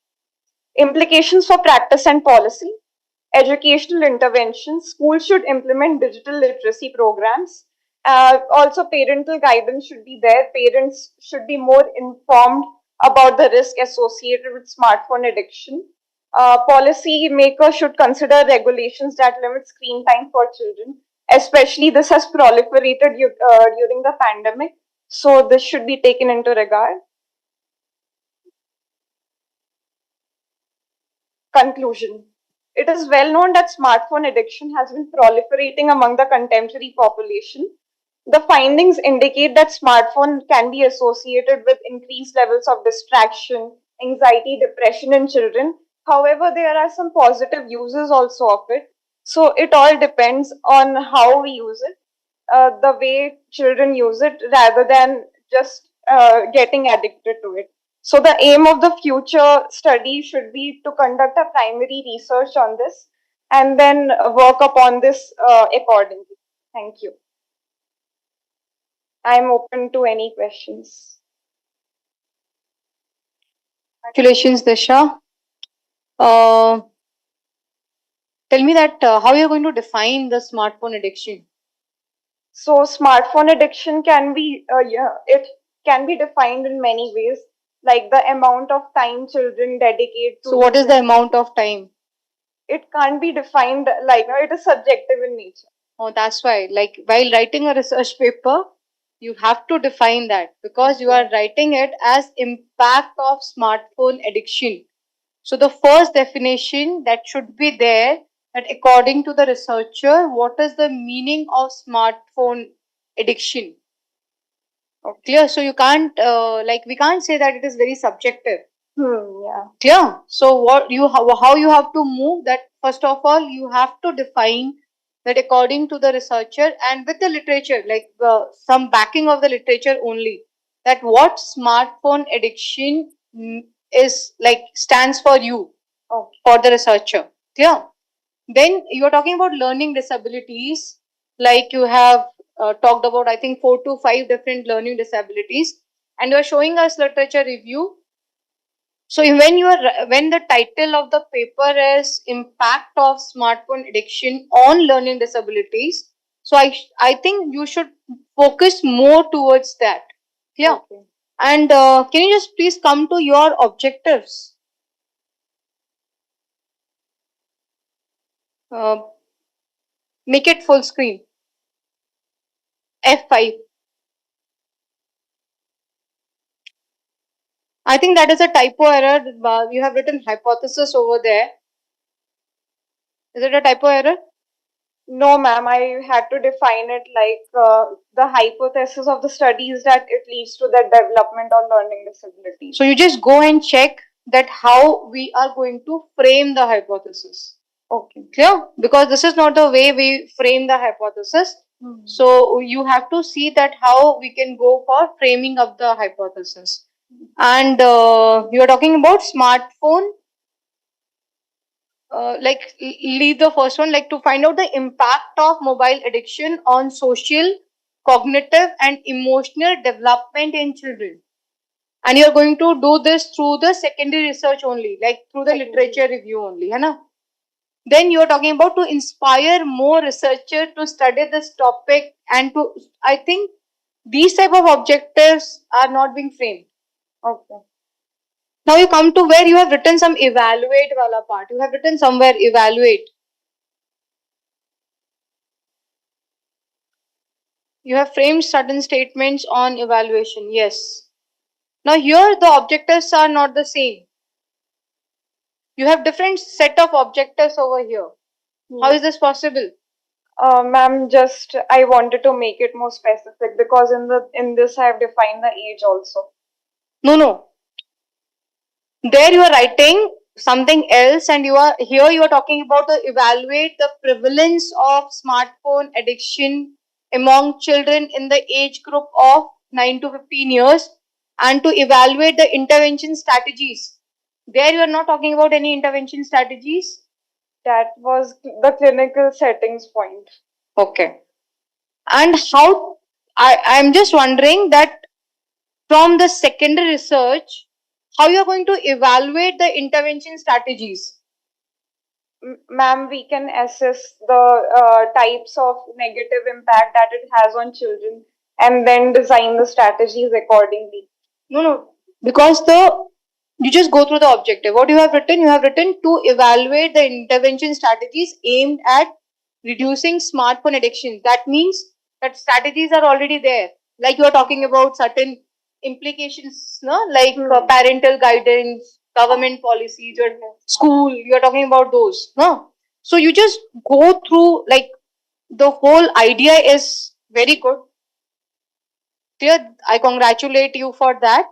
Implications for practice and policy. Educational interventions. Schools should implement digital literacy programs. Also, parental guidance should be there. Parents should be more informed about the risk associated with smartphone addiction. Policy makers should consider regulations that limit screen time for children. Especially, this has proliferated during the pandemic. So, this should be taken into regard. Conclusion. It is well known that smartphone addiction has been proliferating among the contemporary population. The findings indicate that smartphone can be associated with increased levels of distraction, anxiety, depression in children, However, there are some positive uses also of it. So it all depends on how we use it, the way children use it, rather than just getting addicted to it. So the aim of the future study should be to conduct a primary research on this and then work upon this accordingly. Thank you. I'm open to any questions. Congratulations, Disha. Tell me that how you're going to define the smartphone addiction. So smartphone addiction can be, it can be defined in many ways, like the amount of time children dedicate to. So what is the amount of time? It can't be defined like, it is subjective in nature. Oh, that's why. Like while writing a research paper, you have to define that because you are writing it as impact of smartphone addiction. So the first definition that should be there, that according to the researcher, what is the meaning of smartphone addiction? Clear? So you can't we can't say that it is very subjective. Yeah. Clear? So what you how you have to move that, first of all you have to define that according to the researcher and with the literature, like some backing of the literature only, that what smartphone addiction is like stands for you, for the researcher. Clear? Then you are talking about learning disabilities, like you have talked about I think 4 to 5 different learning disabilities, and you are showing us literature review. So when the title of the paper is impact of smartphone addiction on learning disabilities, so I think you should focus more towards that. Yeah. Okay. And can you just please come to your objectives? Make it full screen. F5. I think that is a typo error. You have written hypothesis over there. Is it a typo error? No, ma'am, I had to define it like the hypothesis of the study is that it leads to the development of learning disabilities. So you just go and check that how we are going to frame the hypothesis. Okay. Clear? Because this is not the way we frame the hypothesis. So you have to see that how we can go for framing of the hypothesis. And you are talking about smartphone. Leave the first one, like to find out the impact of mobile addiction on social, cognitive, and emotional development in children. And you are going to do this through the secondary research only, like through the literature review only, है ना? Then you are talking about to inspire more researchers to study this topic and to, I think these type of objectives are not being framed. Okay. Now you come to where you have written some evaluate wala part. You have written somewhere evaluate. You have framed certain statements on evaluation. Yes. Now here the objectives are not the same. You have different set of objectives over here. How is this possible? Ma'am, just I wanted to make it more specific because in this I have defined the age also. No. There you are writing something else, and you are talking about to evaluate the prevalence of smartphone addiction among children in the age group of 9 to 15 years and to evaluate the intervention strategies. There you are not talking about any intervention strategies. That was the clinical settings point. Okay. And how I'm just wondering that from the secondary research, how you are going to evaluate the intervention strategies? Ma'am, we can assess the types of negative impact that it has on children and then design the strategies accordingly. No, because you just go through the objective. What you have written? You have written to evaluate the intervention strategies aimed at reducing smartphone addiction. That means that strategies are already there. Like you are talking about certain implications, no? Like parental guidance, government policies, or school. You are talking about those, no? So you just go through, like the whole idea is very good. Clear? I congratulate you for that.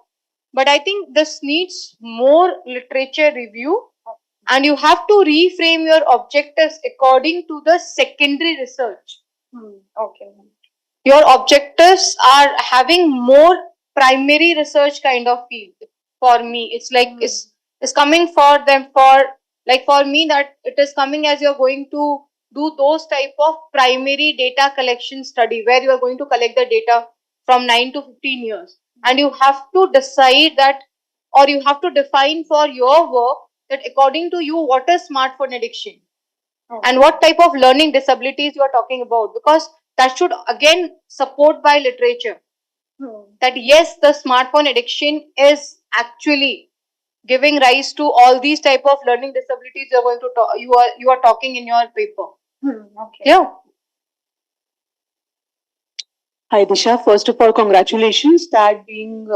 But I think this needs more literature review and you have to reframe your objectives according to the secondary research. Okay. Your objectives are having more primary research kind of field. For me, it's like it's coming for them, for like for me, that it is coming as you're going to do those type of primary data collection study where you are going to collect the data from 9 to 15 years, and you have to decide that, or you have to define for your work that according to you what is smartphone addiction and what type of learning disabilities you are talking about, because that should again support by literature that yes, the smartphone addiction is actually giving rise to all these type of learning disabilities you are going to talk, you are talking in your paper. Okay. Yeah. Hi, Disha. First of all, congratulations that being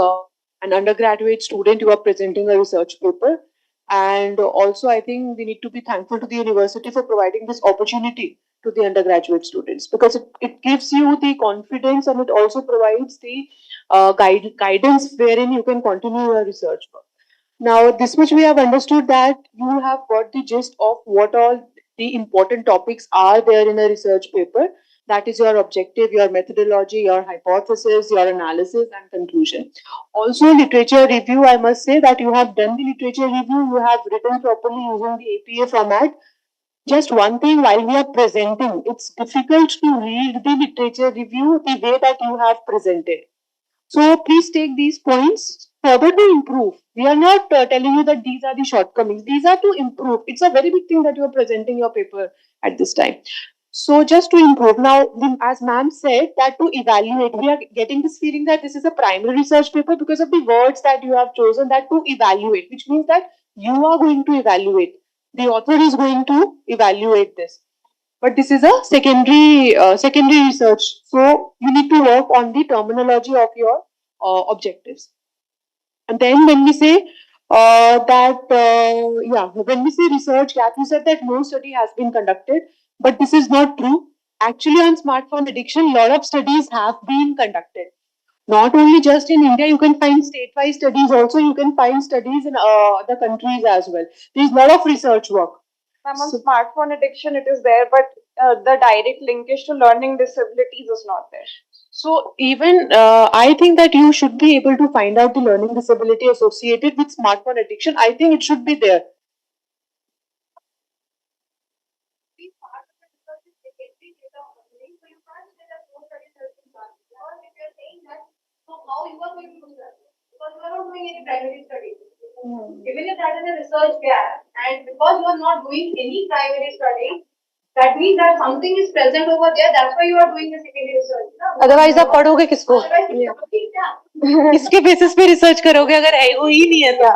an undergraduate student, you are presenting a research paper. And also, I think we need to be thankful to the university for providing this opportunity to the undergraduate students, because it gives you the confidence and it also provides the guidance wherein you can continue your research work. Now, this much we have understood that you have got the gist of what all the important topics are there in a research paper. That is your objective, your methodology, your hypothesis, your analysis, and conclusion. Also, literature review, I must say that you have done the literature review, you have written properly using the APA format. Just one thing, while we are presenting, it's difficult to read the literature review the way that you have presented. So please take these points further to improve. We are not telling you that these are the shortcomings. These are to improve. It's a very big thing that you are presenting your paper at this time. So just to improve. Now, as ma'am said, that to evaluate, we are getting this feeling that this is a primary research paper because of the words that you have chosen, that to evaluate, which means that you are going to evaluate. The author is going to evaluate this, but this is a secondary research, so you need to work on the terminology of your objectives. And then when we say when we say research gap, you said that no study has been conducted, but this is not true. Actually, on smartphone addiction, a lot of studies have been conducted. Not only just in India, you can find statewide studies also, you can find studies in other countries as well. There's a lot of research work. On smartphone addiction, it is there, but the direct linkage to learning disabilities is not there. So even I think that you should be able to find out the learning disability associated with smartphone addiction. I think it should be there. How you are going to do that? Because you are not doing any primary studies. Even if that is a research gap, and because you are not doing any primary study, that means that something is present over there. That's why you are doing the secondary research. Otherwise, आप पढ़ोगे किसको? किसके basis पे research करोगे अगर है वो ही नहीं है तो?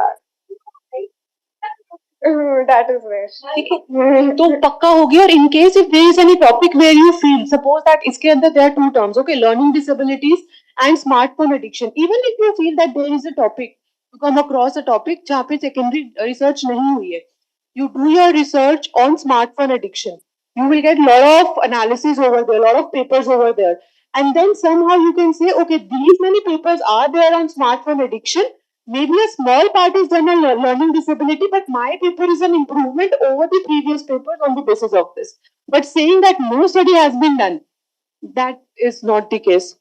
That is there. ठीक है, तो पक्का होगी. और in case if there is any topic where you feel, suppose that इसके अंदर there are two terms, okay, learning disabilities and smartphone addiction. Even if you feel that there is a topic, you come across a topic जहाँ पे secondary research नहीं हुई है, you do your research on smartphone addiction. You will get a lot of analysis over there, a lot of papers over there, and then somehow you can say, okay, these many papers are there on smartphone addiction. Maybe a small part is done on learning disability, but my paper is an improvement over the previous papers on the basis of this. But saying that no study has been done, that is not the case.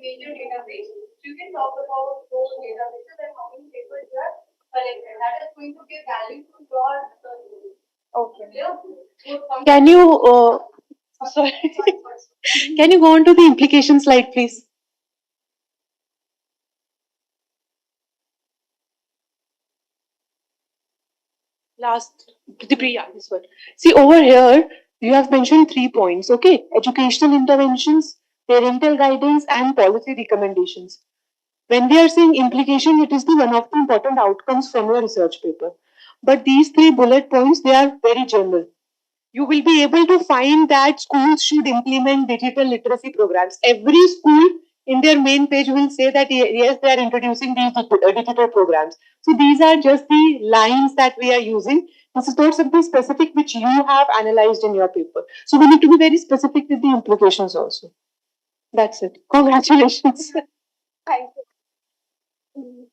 Major databases. You can talk about those databases and how many papers you have collected. That is going to give value to your research. Okay. Yeah. Can you sorry. Can you go on to the implication slide, please? Last, yeah, this one. See, over here, you have mentioned 3 points, okay? Educational interventions, parental guidance, and policy recommendations. When we are saying implication, it is the one of the important outcomes from your research paper. But these 3 bullet points, they are very general. You will be able to find that schools should implement digital literacy programs. Every school in their main page will say that yes, they are introducing these digital programs. So these are just the lines that we are using. This is not something specific which you have analyzed in your paper. So we need to be very specific with the implications also. That's it. Congratulations. Thank you.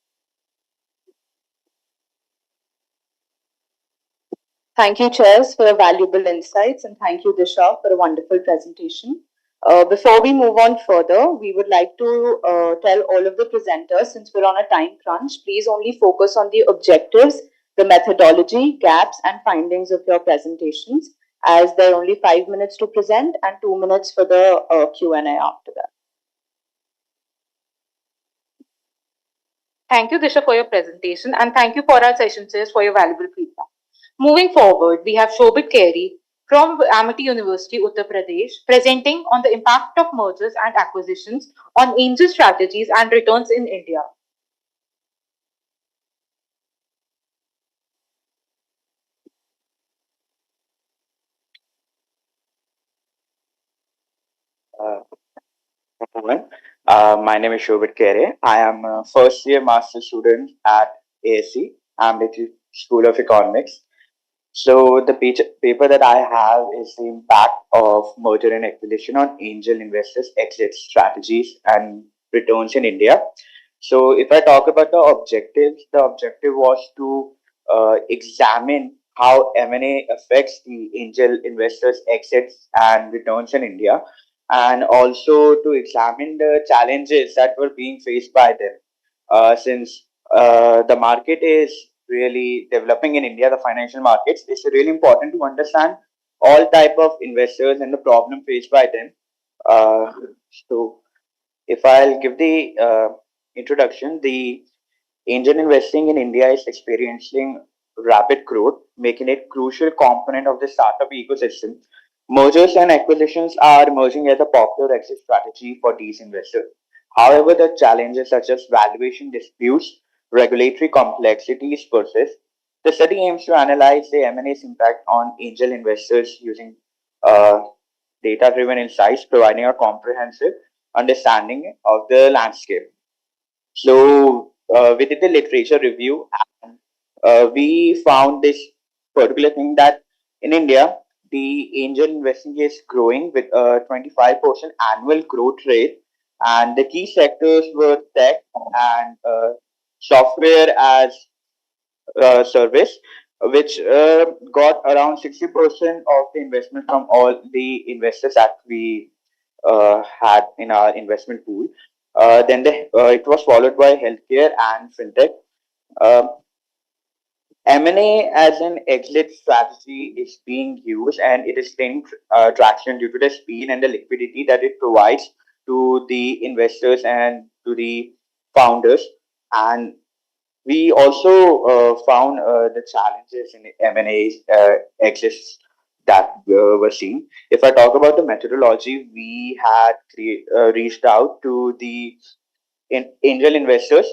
Thank you, Chairs, for your valuable insights, and thank you, Disha, for a wonderful presentation. Before we move on further, we would like to tell all of the presenters, since we're on a time crunch, please only focus on the objectives, the methodology, gaps, and findings of your presentations, as there are only 5 minutes to present and 2 minutes for the Q&A after that. Thank you, Disha, for your presentation, and thank you for our session chairs for your valuable feedback. Moving forward, we have Shobit Carey from Amity University, Uttar Pradesh, presenting on the impact of mergers and acquisitions on angel strategies and returns in India. Uh, Everyone. My name is Shobit Kere. I am a first year master student at ASC, Ambit School of Economics. So the paper that I have is the impact of merger and acquisition on angel investors, exit strategies, and returns in India. So if I talk about the objectives, the objective was to examine how M&A affects the angel investors, exits, and returns in India, and also to examine the challenges that were being faced by them. Since the market is really developing in India, the financial markets, it's really important to understand all type of investors and the problem faced by them. Uh, so if I'll give the introduction, the angel investing in India is experiencing rapid growth, making it crucial component of the startup ecosystem. Mergers and acquisitions are emerging as a popular exit strategy for these investors. However, the challenges such as valuation disputes, regulatory complexities persist. The study aims to analyze the M&A's impact on angel investors using uh, data-driven insights, providing a comprehensive understanding of the landscape. So we did the literature review, and we found this particular thing that in India, the angel investing is growing with a 25% annual growth rate, and the key sectors were tech and software as service, which got around 60% of the investment from all the investors that we had in our investment pool. It was followed by healthcare and fintech. Um M&A as an exit strategy is being used, and it is gaining traction due to the speed and the liquidity that it provides to the investors and to the founders. And we also found the challenges in M&A exits that were seen. If I talk about the methodology, we had reached out to the angel investors.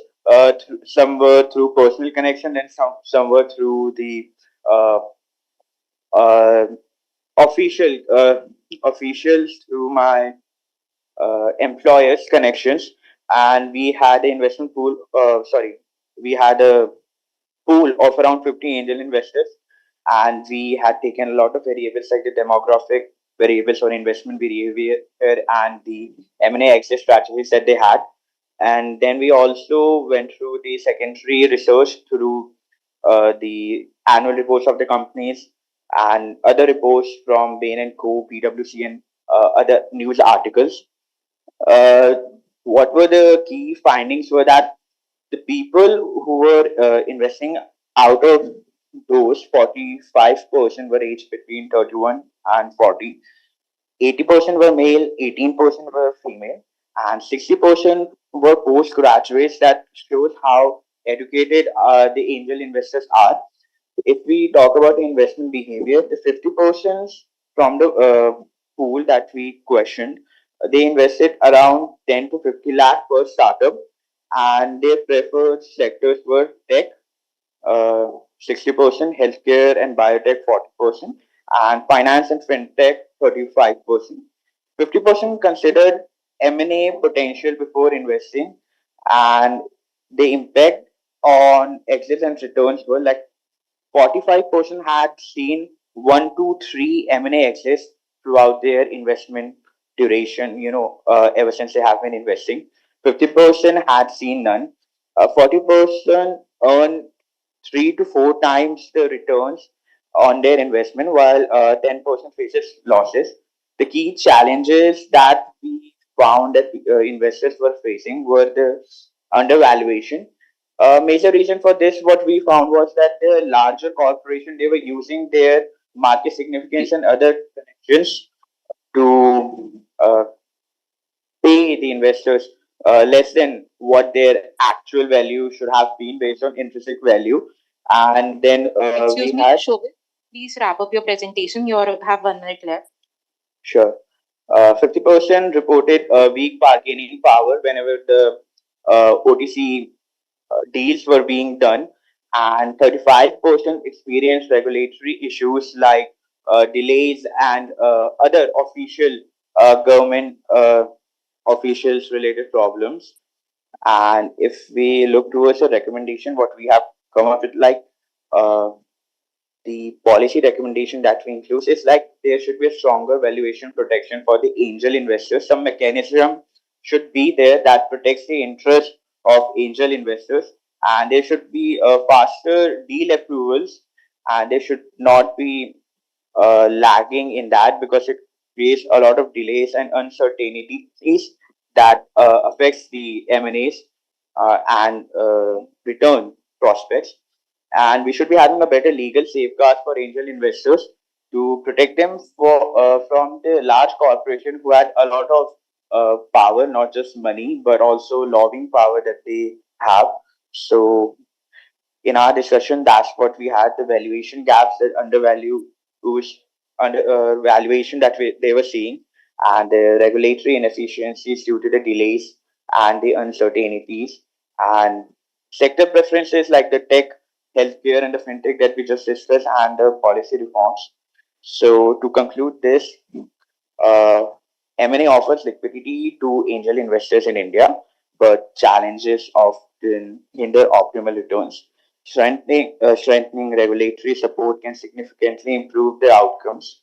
Some were through personal connection, and some were through the uh, uh, official officials through my employers connections. And we had an investment pool. We had a pool of around 50 angel investors, and we had taken a lot of variables like the demographic variables or investment behavior and the M&A exit strategies that they had. And then we also went through the secondary research through the annual reports of the companies and other reports from Bain and Co, PwC, and other news articles. uh, what were the key findings were that the people who were investing, out of those, 45% were aged between 31 and 40. 80% were male, 18% were female, and 60% were postgraduates. That shows how educated the angel investors are. If we talk about the investment behavior, the 50% from the pool that we questioned, they invested around 10 to 50 lakh per startup, and their preferred sectors were tech, uh, 60%, healthcare and biotech 40%, and finance and fintech 35%. 50% considered M&A potential before investing, and the impact on exits and returns were like 45% had seen 1 to 3 M&A exits throughout their investment duration, ever since they have been investing. 50% had seen none. 40% earned 3 to 4 times the returns on their investment, while 10% faces losses. The key challenges that we found that investors were facing were the undervaluation. Major reason for this, what we found was that the larger corporation, they were using their market significance and other connections to pay the investors less than what their actual value should have been based on intrinsic value. And then Excuse we me, had Shobit, please wrap up your presentation. You have 1 minute left. sure 50% reported weak bargaining power whenever the OTC deals were being done, and 35% experienced regulatory issues like delays and other official government officials related problems. And if we look towards a recommendation, what we have come up with, like uh, the policy recommendation that we include is like there should be a stronger valuation protection for the angel investors. Some mechanism should be there that protects the interest of angel investors, and there should be faster deal approvals, and there should not be lagging in that because it creates a lot of delays and uncertainties that affects the M&As and return prospects. And we should be having a better legal safeguard for angel investors to protect them from the large corporation who had a lot of power, not just money, but also lobbying power that they have. So in our discussion, that's what we had, the valuation gaps, that undervalue whose under valuation that they were seeing, and the regulatory inefficiencies due to the delays and the uncertainties, and sector preferences like the tech, healthcare, and the fintech that we just discussed, and the policy reforms. So to conclude this, uh, M&A offers liquidity to angel investors in India, but challenges often hinder optimal returns. Strengthening regulatory support can significantly improve the outcomes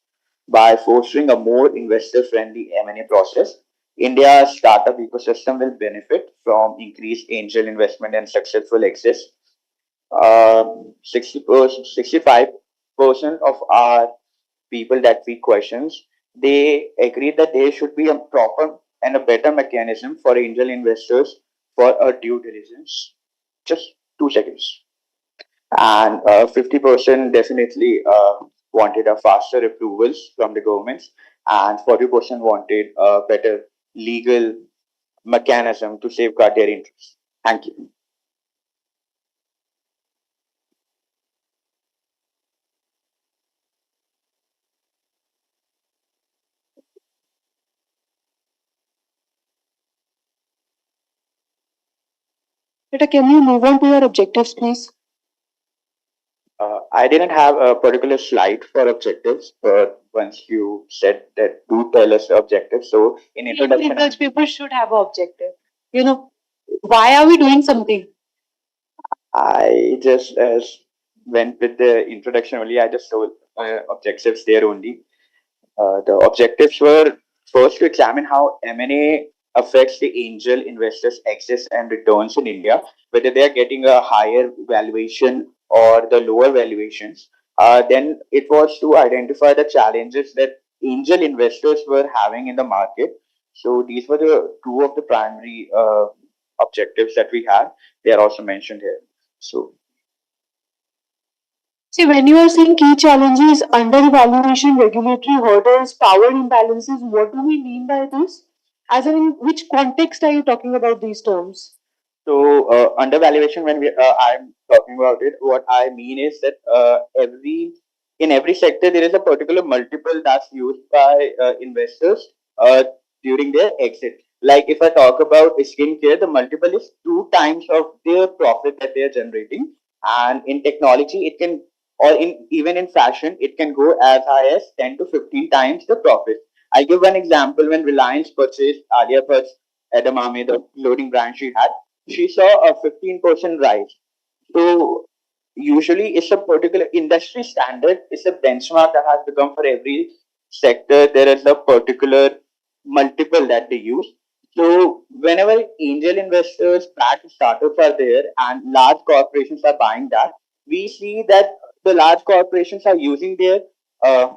by fostering a more investor-friendly M&A process. India's startup ecosystem will benefit from increased angel investment and successful exits. 60%, 65% of our people that we questions, they agree that there should be a proper and a better mechanism for angel investors for a due diligence. Just 2 seconds. And 50% definitely wanted a faster approvals from the governments, and 40% wanted a better legal mechanism to safeguard their interests. Thank you. Beta, can you move on to your objectives, please? I didn't have a particular slide for objectives, but once you said that, do tell us the objectives. So in introduction, Research papers should have an objective. Why are we doing something? I just went with the introduction only. I just told objectives there only. The objectives were first to examine how M&A affects the angel investors' exits and returns in India, whether they are getting a higher valuation or the lower valuations. Then it was to identify the challenges that angel investors were having in the market. So these were the two of the primary objectives that we had. They are also mentioned here. So See, when you are saying key challenges, undervaluation, regulatory hurdles, power imbalances, what do we mean by this? As in which context are you talking about these terms? So undervaluation, when I'm talking about it, what I mean is that every in every sector there is a particular multiple that's used by investors during their exit. Like if I talk about skincare, the multiple is 2 times of their profit that they are generating, and in technology, it can, or in even in fashion, it can go as high as 10 to 15 times the profit. I give one example: when Reliance purchased Alia Bhatt's Edamame, the clothing brand she saw a 15% rise. So usually it's a particular industry standard, it's a benchmark that has become for every sector. There is a particular multiple that they use. So whenever angel investors back startups are there and large corporations are buying that, we see that the large corporations are using their uh,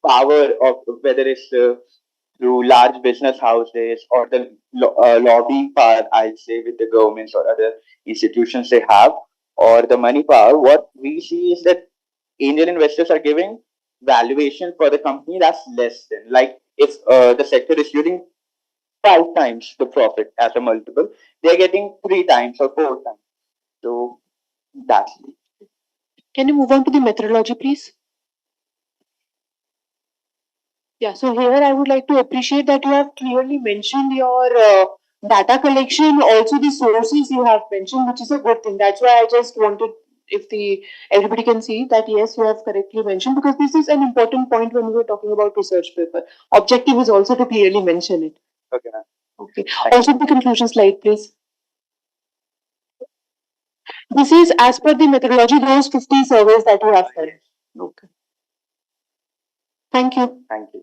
power of whether it's through large business houses or the lobbying power, I'll say, with the governments or other institutions they have, or the money power. What we see is that angel investors are giving valuation for the company that's less than, like, if the sector is using 5 times the profit as a multiple, they're getting 3 times or 4 times. So that's it. Can you move on to the methodology, please? Yeah, so here I would like to appreciate that you have clearly mentioned your data collection, also the sources you have mentioned, which is a good thing. That's why I just wanted, if the everybody can see that yes, you have correctly mentioned, because this is an important point when we were talking about research paper. Objective is also to clearly mention it. Okay, ma'am. Okay. Also the conclusion slide, please. This is as per the methodology, those 50 surveys that you have done. Okay. Thank you. Thank you.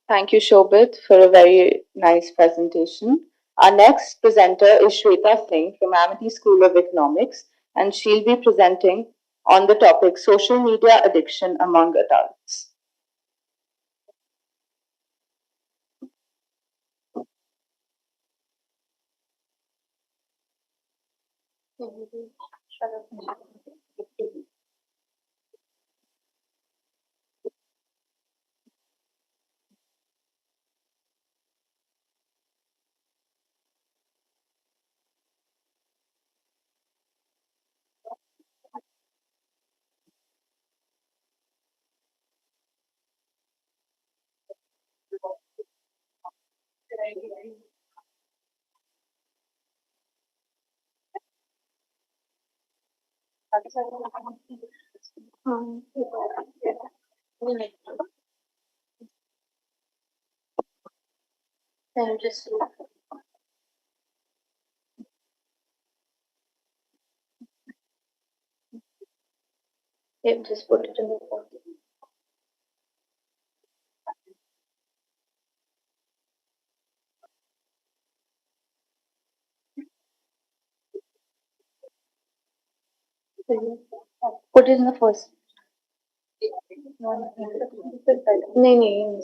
Thank you, Shobit, for a very nice presentation. Our next presenter is Shweta Singh from Amity School of Economics, and she'll be presenting on the topic social media addiction among adults. Just put it in the phone. Put it in the first. नहीं नहीं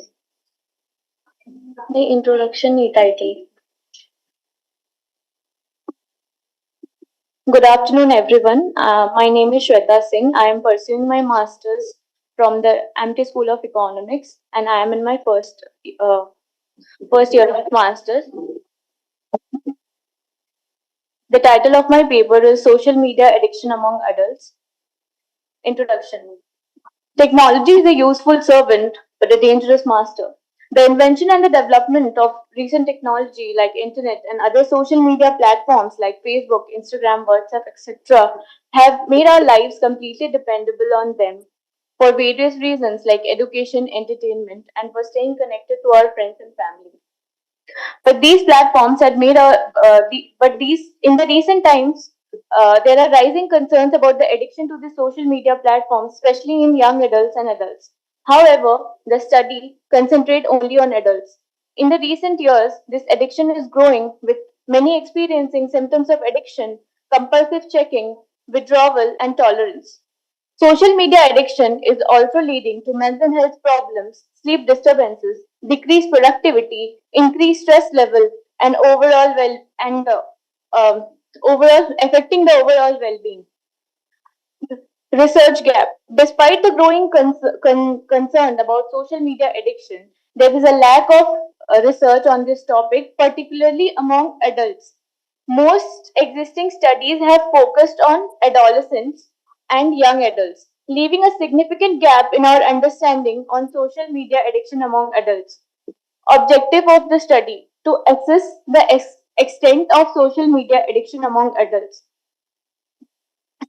नहीं introduction नहीं title. Good afternoon, everyone. My name is Shweta Singh. I am pursuing my master's from the Amity School of Economics, and I am in my first year of master's. The title of my paper is Social Media Addiction Among Adults. Introduction. Technology is a useful servant, but a dangerous master. The invention and the development of recent technology like internet and other social media platforms like Facebook, Instagram, WhatsApp, etc. have made our lives completely dependable on them for various reasons like education, entertainment, and for staying connected to our friends and family. But these platforms had made but these in the recent times, there are rising concerns about the addiction to the social media platforms, especially in young adults and adults. However, the study concentrate only on adults. In the recent years, this addiction is growing, with many experiencing symptoms of addiction, compulsive checking, withdrawal, and tolerance. Social media addiction is also leading to mental health problems, sleep disturbances, decreased productivity, increased stress level, and overall affecting the overall well-being. Research gap. Despite the growing concern about social media addiction, there is a lack of research on this topic, particularly among adults. Most existing studies have focused on adolescents and young adults, leaving a significant gap in our understanding on social media addiction among adults. Objective of the study to assess the extent of social media addiction among adults.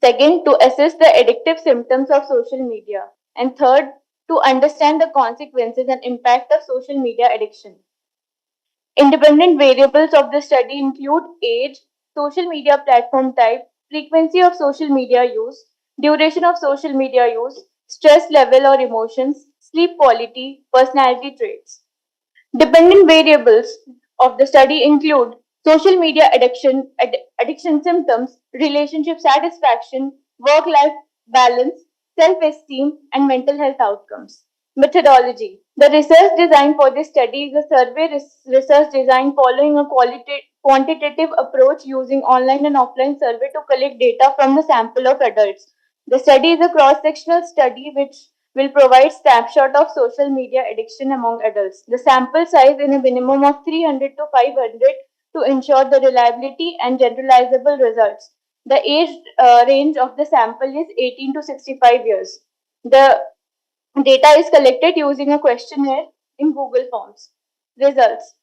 Second, to assess the addictive symptoms of social media. And third, to understand the consequences and impact of social media addiction. Independent variables of the study include age, social media platform type, frequency of social media use, duration of social media use, stress level or emotions, sleep quality, personality traits. Dependent variables of the study include social media addiction symptoms, relationship satisfaction, work life balance, self esteem, and mental health outcomes. Methodology. The research design for this study is a survey research design following a quantitative approach using online and offline survey to collect data from the sample of adults. The study is a cross-sectional study which will provide snapshot of social media addiction among adults. The sample size in a minimum of 300 to 500 to ensure the reliability and generalizable results. The age range of the sample is 18 to 65 years. The data is collected using a questionnaire in Google Forms. Results.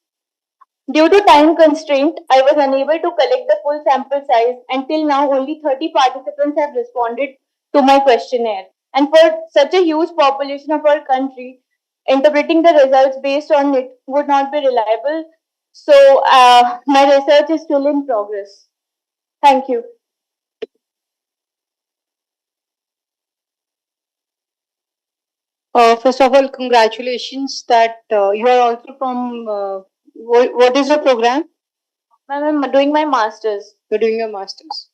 Due to time constraint, I was unable to collect the full sample size. Until now, only 30 participants have responded to my questionnaire. And for such a huge population of our country, interpreting the results based on it would not be reliable. So, my research is still in progress. Thank you. First of all, congratulations that you are also from. What is your program? Ma'am, I'm doing my master's. You're doing your masters.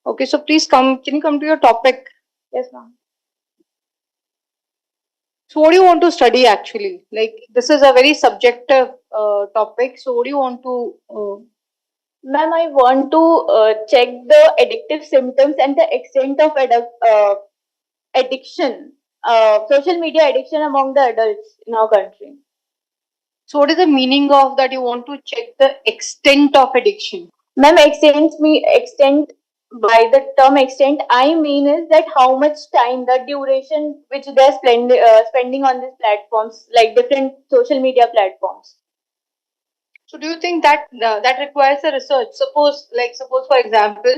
Okay, so please come. Can you come to your topic? Yes, ma'am. So, what do you want to study actually? Like, this is a very subjective topic. So, what do you want to? Ma'am, I want to check the addictive symptoms and the extent of addiction, social media addiction among the adults in our country. So, what is the meaning of that? You want to check the extent of addiction. Ma'am, extent by the term extent, I mean is that how much time, the duration which they're spending on these platforms, like different social media platforms. So, do you think that that requires a research? Suppose, for example,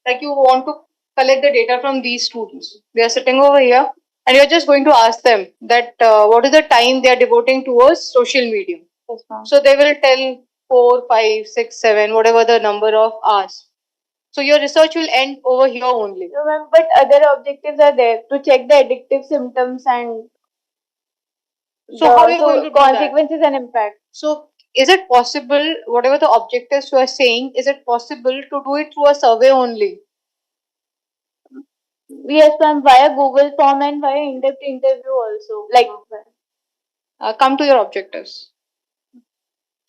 like you want to collect the data from these students. They are sitting over here, and you're just going to ask them that what is the time they are devoting towards social media. Yes, ma'am. So they will tell 4, 5, 6, 7, whatever the number of hours. So your research will end over here only. No, ma'am, but other objectives are there to check the addictive symptoms and so how are you going to do consequences and impact. So is it possible, whatever the objectives you are saying, is it possible to do it through a survey only? Yes, ma'am, via Google form and via in-depth interview also. Like, come to your objectives.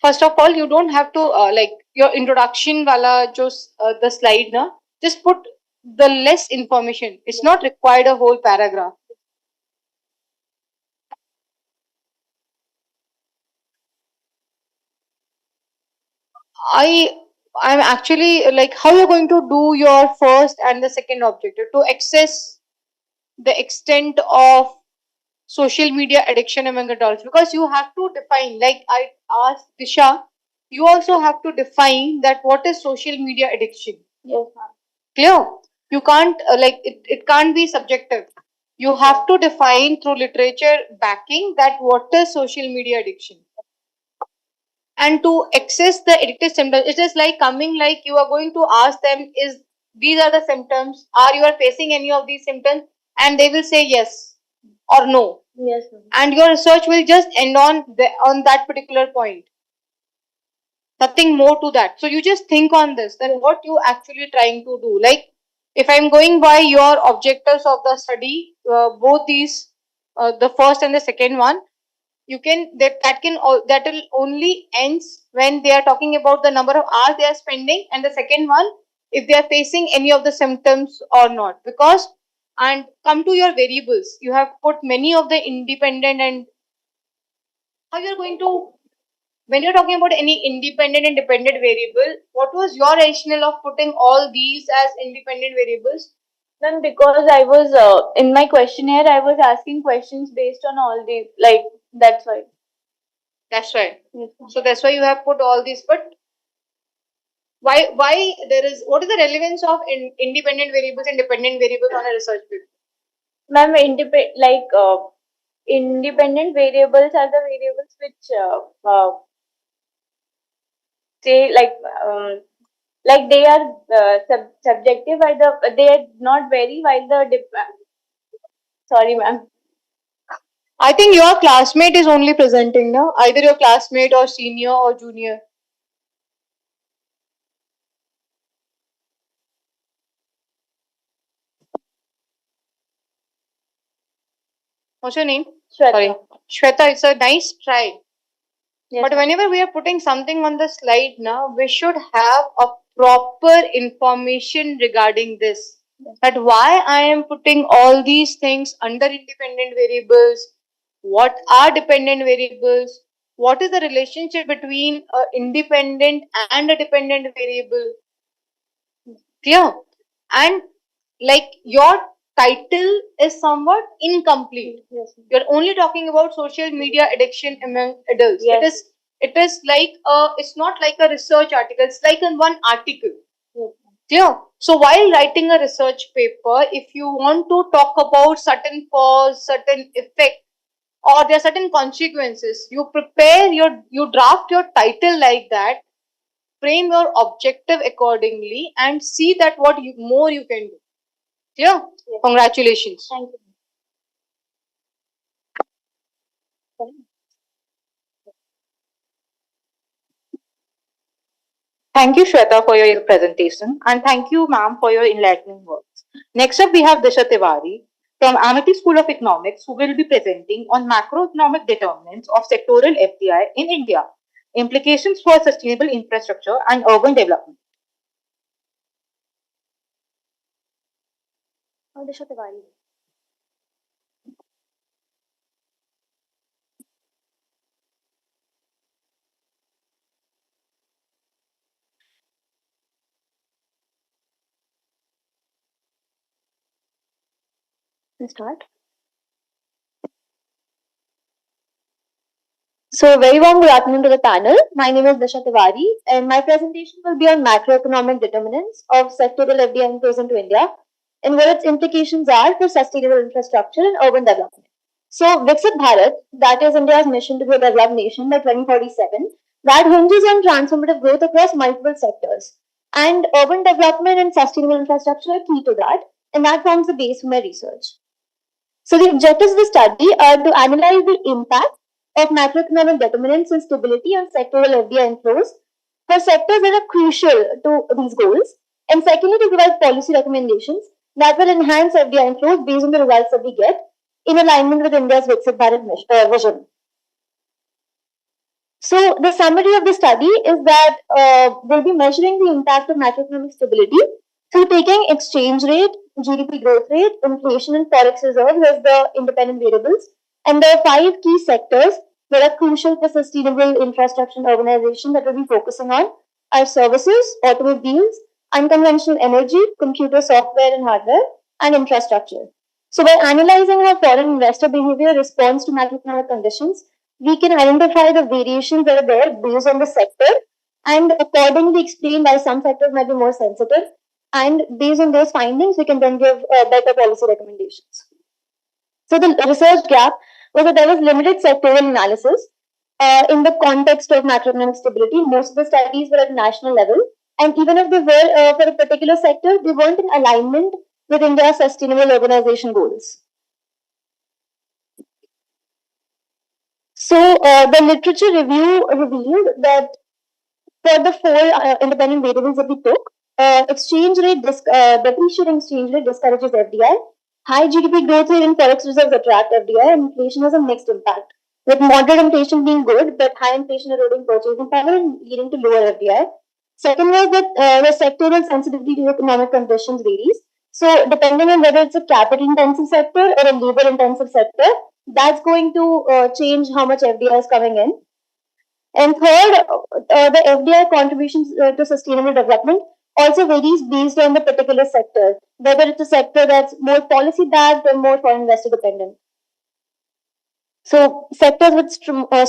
First of all, you don't have to like your introduction wala just the slide na. Just put the less information. It's not required a whole paragraph. I'm actually like how you're going to do your first and the second objective to assess the extent of social media addiction among adults, because you have to define, like I asked Disha, you also have to define that what is social media addiction. Yes, ma'am. Clear? You can't it can't be subjective. You have to define through literature backing that what is social media addiction. And to access the addictive symptoms, it is like coming, like you are going to ask them, is these are the symptoms, are you are facing any of these symptoms, and they will say yes or no. Yes, ma'am. And your research will just end on that particular point, nothing more to that. So you just think on this, then what you actually trying to do. Like if I'm going by your objectives of the study, both these the first and the second one, you can that will only ends when they are talking about the number of hours they are spending, and the second one if they are facing any of the symptoms or not. Because and come to your variables, you have put many of the independent, and how you are going to, when you're talking about any independent and dependent variable, what was your rationale of putting all these as independent variables? Then because I was in my questionnaire, I was asking questions based on all the that's why. That's right. Yes, so that's why you have put all these. But why there is, what is the relevance of independent variables and dependent variables on a research paper? Ma'am, independent variables are the variables which say like they are subjective, they are not vary, while the Sorry, ma'am. I think your classmate is only presenting now, either your classmate or senior or junior. What's your name? Shweta. Sorry. Shweta, it's a nice try. Yes, But ma'am. whenever we are putting something on the slide now, we should have a proper information regarding this. That why I am putting all these things under independent variables, what are dependent variables, what is the relationship between a independent and a dependent variable. Clear? And like your title is somewhat incomplete. Yes, ma'am. You're only talking about social media addiction among adults. Yes. It is like it's not like a research article, it's like in one article. Yes. Clear? So while writing a research paper, if you want to talk about certain cause, certain effect, or there are certain consequences, you prepare you draft your title like that, frame your objective accordingly, and see that what more you can do. Clear? Yes. Congratulations. Thank you. Thank you, Shweta, for your presentation, and thank you, ma'am, for your enlightening words. Next up, we have Disha Tiwari from Amity School of Economics, who will be presenting on macroeconomic determinants of sectoral FDI in India, implications for sustainable infrastructure and urban development. Disha Tiwari. Let's start. So, very warm good afternoon to the panel. My name is Disha Tiwari, and my presentation will be on macroeconomic determinants of sectoral FDI inflows into India and what its implications are for sustainable infrastructure and urban development. So, Viksit Bharat, that is India's mission to be a developed nation by 2047, that hinges on transformative growth across multiple sectors. And urban development and sustainable infrastructure are key to that, and that forms the base for my research. So the objectives of the study are to analyze the impact of macroeconomic determinants and stability on sectoral FDI inflows for sectors that are crucial to these goals, and secondly, to provide policy recommendations that will enhance FDI inflows based on the results that we get in alignment with India's Viksit Bharat vision. So the summary of the study is that we'll be measuring the impact of macroeconomic stability through taking exchange rate, GDP growth rate, inflation, and forex reserves as the independent variables. And there are 5 key sectors that are crucial for sustainable infrastructure and urbanization that we'll be focusing on are services, automobiles, unconventional energy, computer software and hardware, and infrastructure. So by analyzing how foreign investor behavior responds to macroeconomic conditions, we can identify the variations that are there based on the sector and accordingly explain why some sectors might be more sensitive. And based on those findings, we can then give better policy recommendations. So the research gap was that there was limited sectoral analysis in the context of macroeconomic stability. Most of the studies were at national level, and even if they were for a particular sector, they weren't in alignment with India's sustainable urbanization goals. So the literature review revealed that for the 4 independent variables that we took, depreciating exchange rate discourages FDI. High GDP growth rate and forex reserves attract FDI, and inflation has a mixed impact, with moderate inflation being good, but high inflation eroding purchasing power and leading to lower FDI. Second was that the sectoral sensitivity to economic conditions varies. So, depending on whether it's a capital intensive sector or a labor intensive sector, that's going to change how much FDI is coming in. And third, the FDI contributions to sustainable development also varies based on the particular sector, whether it's a sector that's more policy backed or more foreign investor dependent. So, sectors with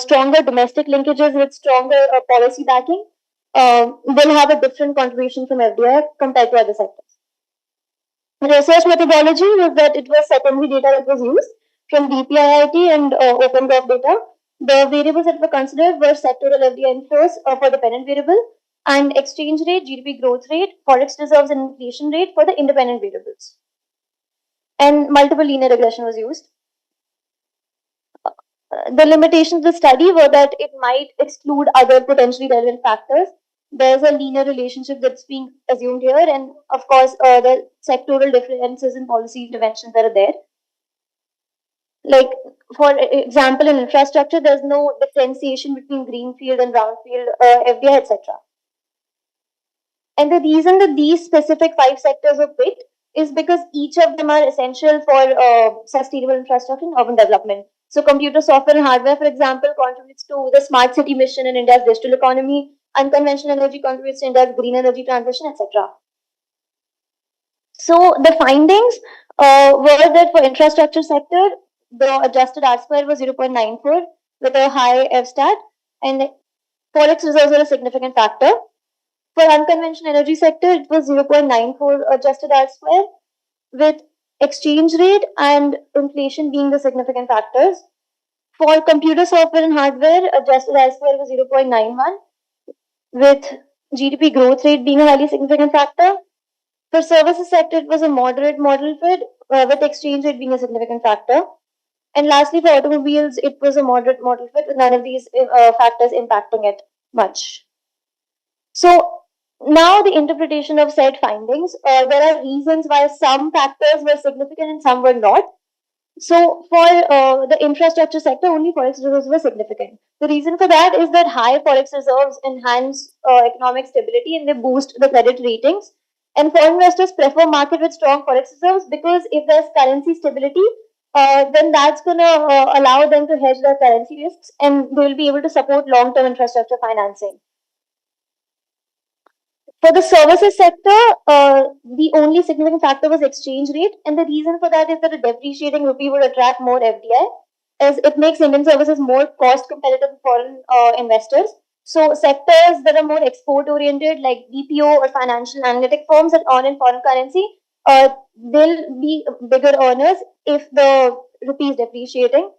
stronger domestic linkages, with stronger policy backing, will have a different contribution from FDI compared to other sectors. The research methodology was that it was secondary data that was used from DPIIT and OpenGov data. The variables that were considered were sectoral FDI inflows for dependent variable and exchange rate, GDP growth rate, forex reserves, and inflation rate for the independent variables. and multiple linear regression was used. The limitations of the study were that it might exclude other potentially relevant factors. There's a linear relationship that's being assumed here, and of course, the sectoral differences in policy interventions that are there. Like, for example, in infrastructure, there's no differentiation between greenfield and brownfield, FDI, etc. And the reason that these specific 5 sectors were picked is because each of them are essential for sustainable infrastructure and urban development. So computer software and hardware, for example, contributes to the smart city mission in India's digital economy. Unconventional energy contributes to India's green energy transition, etc. So the findings were that for infrastructure sector, the adjusted R square was 0.94 with a high F stat, and forex reserves were a significant factor. For unconventional energy sector, it was 0.94 adjusted R square, with exchange rate and inflation being the significant factors. For computer software and hardware, adjusted R square was 0.91, with GDP growth rate being a highly significant factor. For services sector, it was a moderate model fit, with exchange rate being a significant factor. And lastly, for automobiles, it was a moderate model fit with none of these factors impacting it much. So now the interpretation of said findings, there are reasons why some factors were significant and some were not. So for the infrastructure sector, only forex reserves were significant. The reason for that is that high forex reserves enhance economic stability and they boost the credit ratings. And foreign investors prefer market with strong forex reserves because if there's currency stability, then that's going to allow them to hedge their currency risks and they will be able to support long-term infrastructure financing. For the services sector, the only significant factor was exchange rate, and the reason for that is that a depreciating rupee would attract more FDI, as it makes Indian services more cost competitive for foreign investors. So sectors that are more export oriented, like BPO or financial analytic firms that earn in foreign currency, they'll be bigger earners if the rupee is depreciating.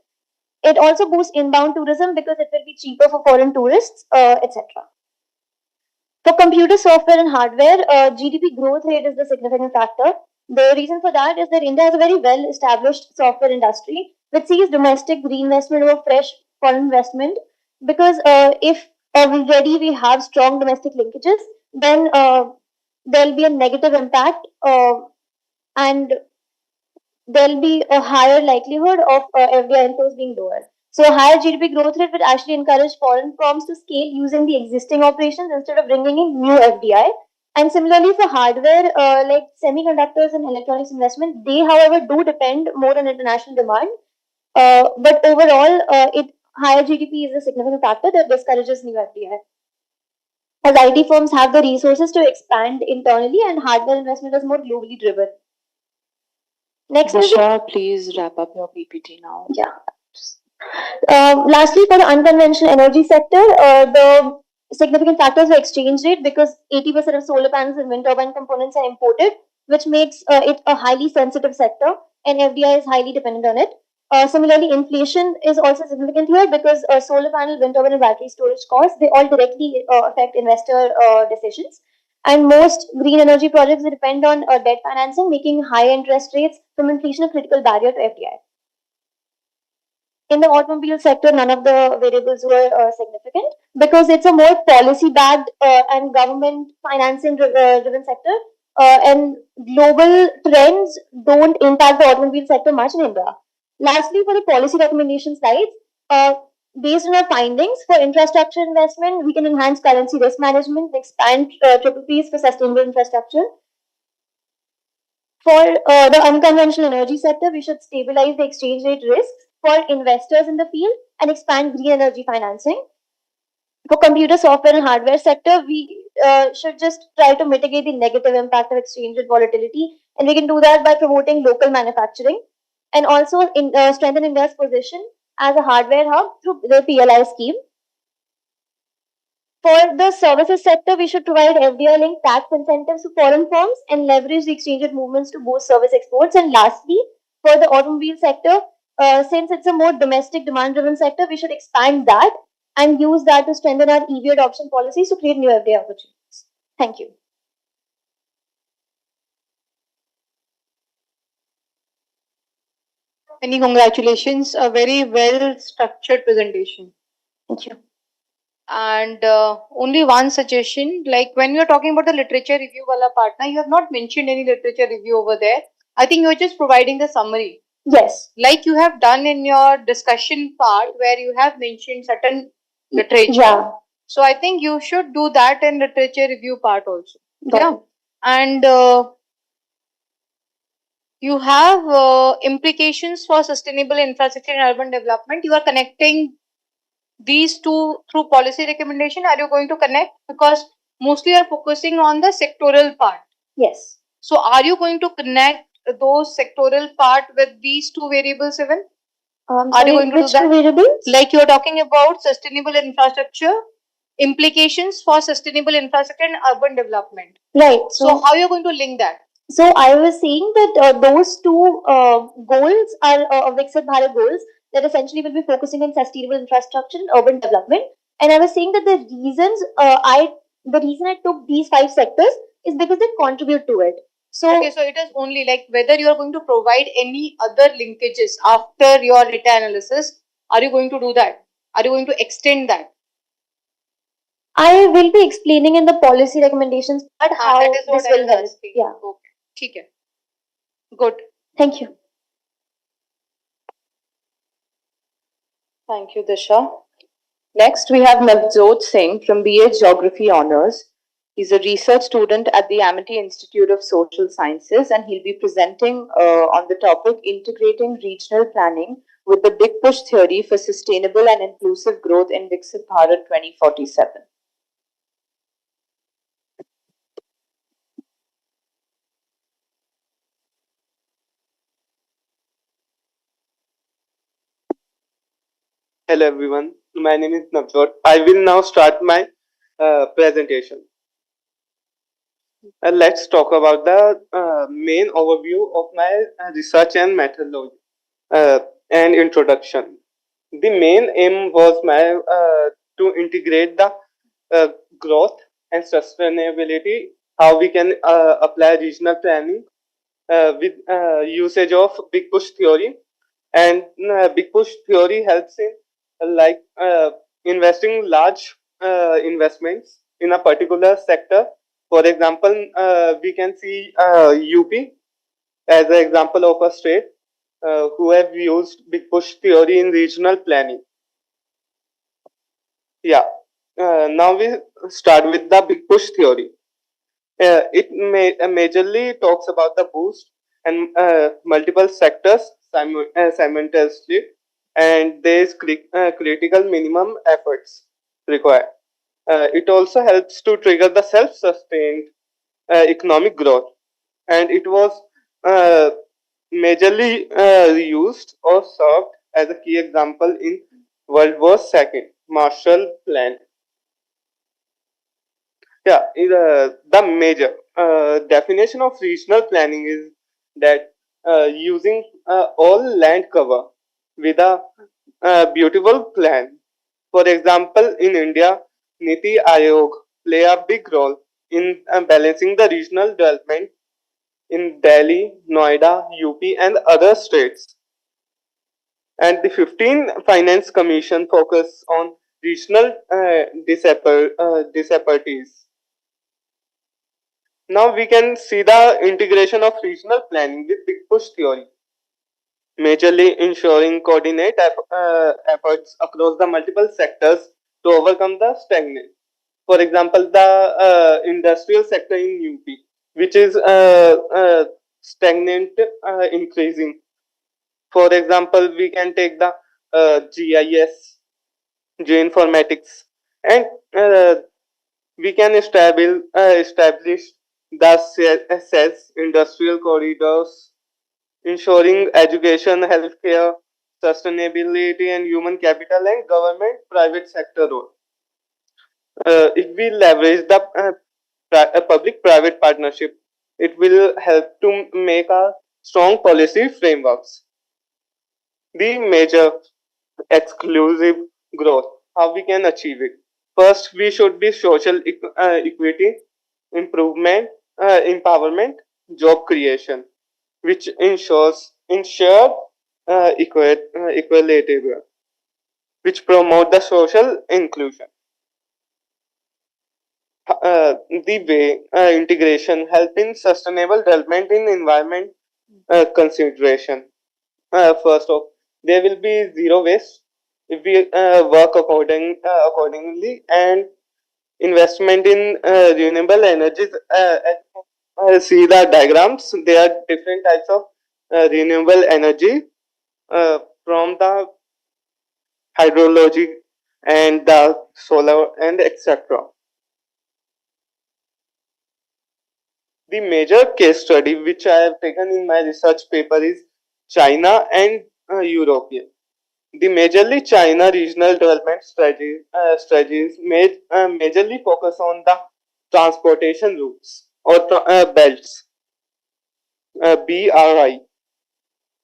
It also boosts inbound tourism because it will be cheaper for foreign tourists, etc. For computer software and hardware, GDP growth rate is the significant factor. The reason for that is that India has a very well established software industry which sees domestic reinvestment over fresh foreign investment, because if already we have strong domestic linkages, then there'll be a negative impact and there'll be a higher likelihood of FDI inflows being lower. So a higher GDP growth rate would actually encourage foreign firms to scale using the existing operations instead of bringing in new FDI. And similarly for hardware, like semiconductors and electronics investment, they however do depend more on international demand. But overall, higher GDP is a significant factor that discourages new FDI. As IT firms have the resources to expand internally and hardware investment is more globally driven. Next, Disha, please wrap up your PPT now. Yeah. Lastly, for the unconventional energy sector, the significant factors are exchange rate because 80% of solar panels and wind turbine components are imported, which makes it a highly sensitive sector, and FDI is highly dependent on it. Similarly, inflation is also significant here because solar panel, wind turbine, and battery storage costs, they all directly affect investor decisions. And most green energy projects depend on debt financing, making high interest rates from inflation a critical barrier to FDI. In the automobile sector, none of the variables were significant because it's a more policy-backed and government financing-driven sector, and global trends don't impact the automobile sector much in India. Lastly, for the policy recommendation slides, based on our findings for infrastructure investment, we can enhance currency risk management, expand triple Ps for sustainable infrastructure. For the unconventional energy sector, we should stabilize the exchange rate risks for investors in the field and expand green energy financing. For computer software and hardware sector, we should just try to mitigate the negative impact of exchange rate volatility, and we can do that by promoting local manufacturing and also strengthen India's position as a hardware hub through the PLI scheme. For the services sector, we should provide FDI-linked tax incentives to foreign firms and leverage the exchange rate movements to boost service exports. And lastly, for the automobile sector, since it's a more domestic demand-driven sector, we should expand that and use that to strengthen our EV adoption policies to create new FDI opportunities. Thank you. Many congratulations. A very well structured presentation. Thank you. And only one suggestion, like when you're talking about the literature review wala partner, you have not mentioned any literature review over there. I think you're just providing the summary, Yes. like you have done in your discussion part where you have mentioned certain literature. Yeah. So I think you should do that in literature review part also. Got Yeah. it. And you have implications for sustainable infrastructure and urban development. You are connecting these two through policy recommendation. Are you going to connect? Because mostly you are focusing on the sectoral part. Yes. So are you going to connect those sectoral part with these two variables even? Are you going to do which that? two variables? Like you are talking about sustainable infrastructure, implications for sustainable infrastructure and urban development. Right. So how are you going to link that? So I was saying that those two goals are Viksit Bharat goals that essentially will be focusing on sustainable infrastructure and urban development. And I was saying that the reason I took these 5 sectors is because they contribute to it. So Okay, so it is only like whether you are going to provide any other linkages after your data analysis. Are you going to do that? Are you going to extend that? I will be explaining in the policy recommendations part how that is what this I will was help. asking. Yeah. Okay. ठीक है. Good. Thank you. Thank you, Disha. Next, we have Navjot Singh from BA Geography Honours. He's a research student at the Amity Institute of Social Sciences, and he'll be presenting on the topic Integrating Regional Planning with the Big Push Theory for Sustainable and Inclusive Growth in Viksit Bharat 2047. Hello everyone, my name is Navjot. I will now start my presentation. Let's talk about the main overview of my research and methodology and introduction. The main aim was to integrate the growth and sustainability, how we can apply regional planning with usage of big push theory. And big push theory helps in investing large investments in a particular sector. For example, we can see UP as an example of a state who have used big push theory in regional planning. Yeah. Now we start with the big push theory. It majorly talks about the boost and multiple sectors simultaneously, and there is critical minimum efforts required. It also helps to trigger the self-sustained economic growth, and it was uh, majorly used or served as a key example in World War II Marshall Plan. Yeah, the major definition of regional planning is that using all land cover with a beautiful plan. For example, in India, Niti Aayog play a big role in balancing the regional development in Delhi, Noida, UP, and other states. And the 15 Finance Commission focus on regional disparities. Now we can see the integration of regional planning with big push theory, majorly ensuring coordinate efforts across the multiple sectors to overcome the stagnant. For example, the industrial sector in UP, which is stagnant, increasing. For example, we can take the GIS, geoinformatics, and we can establish the CES industrial corridors, ensuring education, healthcare, sustainability, and human capital and government private sector role. If we leverage the public-private partnership, it will help to make a strong policy frameworks. The major exclusive growth, how we can achieve it. First, we should be social equity, empowerment, job creation, which ensure equilibrium, which promote the social inclusion. The way integration help in sustainable development in environment consideration. First off, there will be zero waste if we work accordingly, and investment in renewable energies. See the diagrams. There are different types of renewable energy from the hydrology and the solar and etc. The major case study which I have taken in my research paper is China and European. The majorly China regional development strategies majorly focus on the transportation routes or belts, BRI.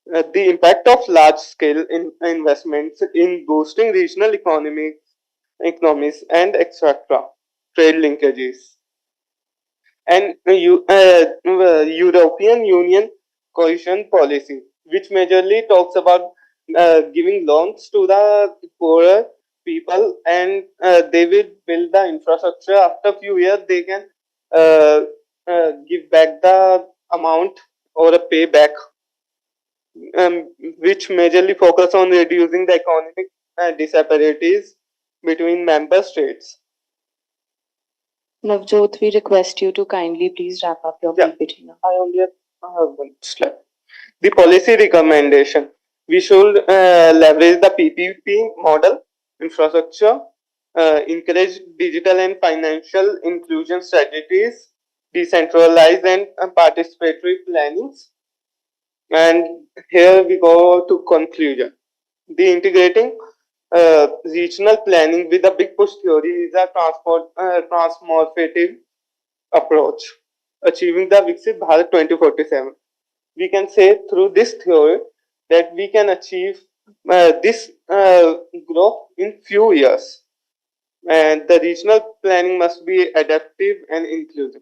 The impact of large scale investments in boosting regional economies and etc. Trade linkages. And European Union cohesion policy, which majorly talks about giving loans to the poorer people, and they will build the infrastructure. After a few years, they can uh, give back the amount or a payback, which majorly focus on reducing the economic disparities between member states. Navjot, we request you to kindly please wrap up your PPT now. I only have one slide. The policy recommendation. We should leverage the PPP model infrastructure, encourage digital and financial inclusion strategies, decentralized and participatory plannings. And here we go to conclusion. The integrating regional planning with a big push theory is a transformative approach, achieving the Viksit Bharat 2047. We can say through this theory that we can achieve this growth in few years, and the regional planning must be adaptive and inclusive.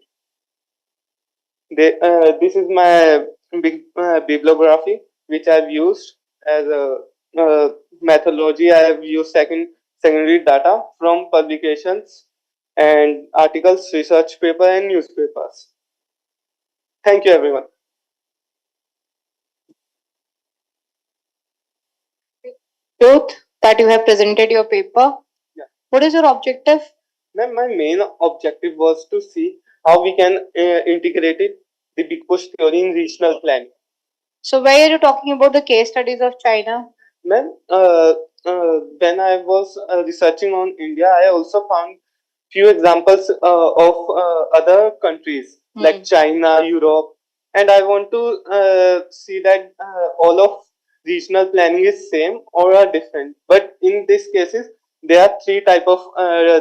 This is my bibliography which I've used as a methodology. I have used secondary data from publications and articles, research paper, and newspapers. Thank you, everyone. Both that you have presented your paper. Yeah. What is your objective? Ma'am, my main objective was to see how we can integrate it, the big push theory in regional planning. So where are you talking about the case studies of China? Ma'am, when I was researching on India, I also found few examples of other countries like China, Europe, and I want to see that all of regional planning is same or are different. But in these cases, there are three type of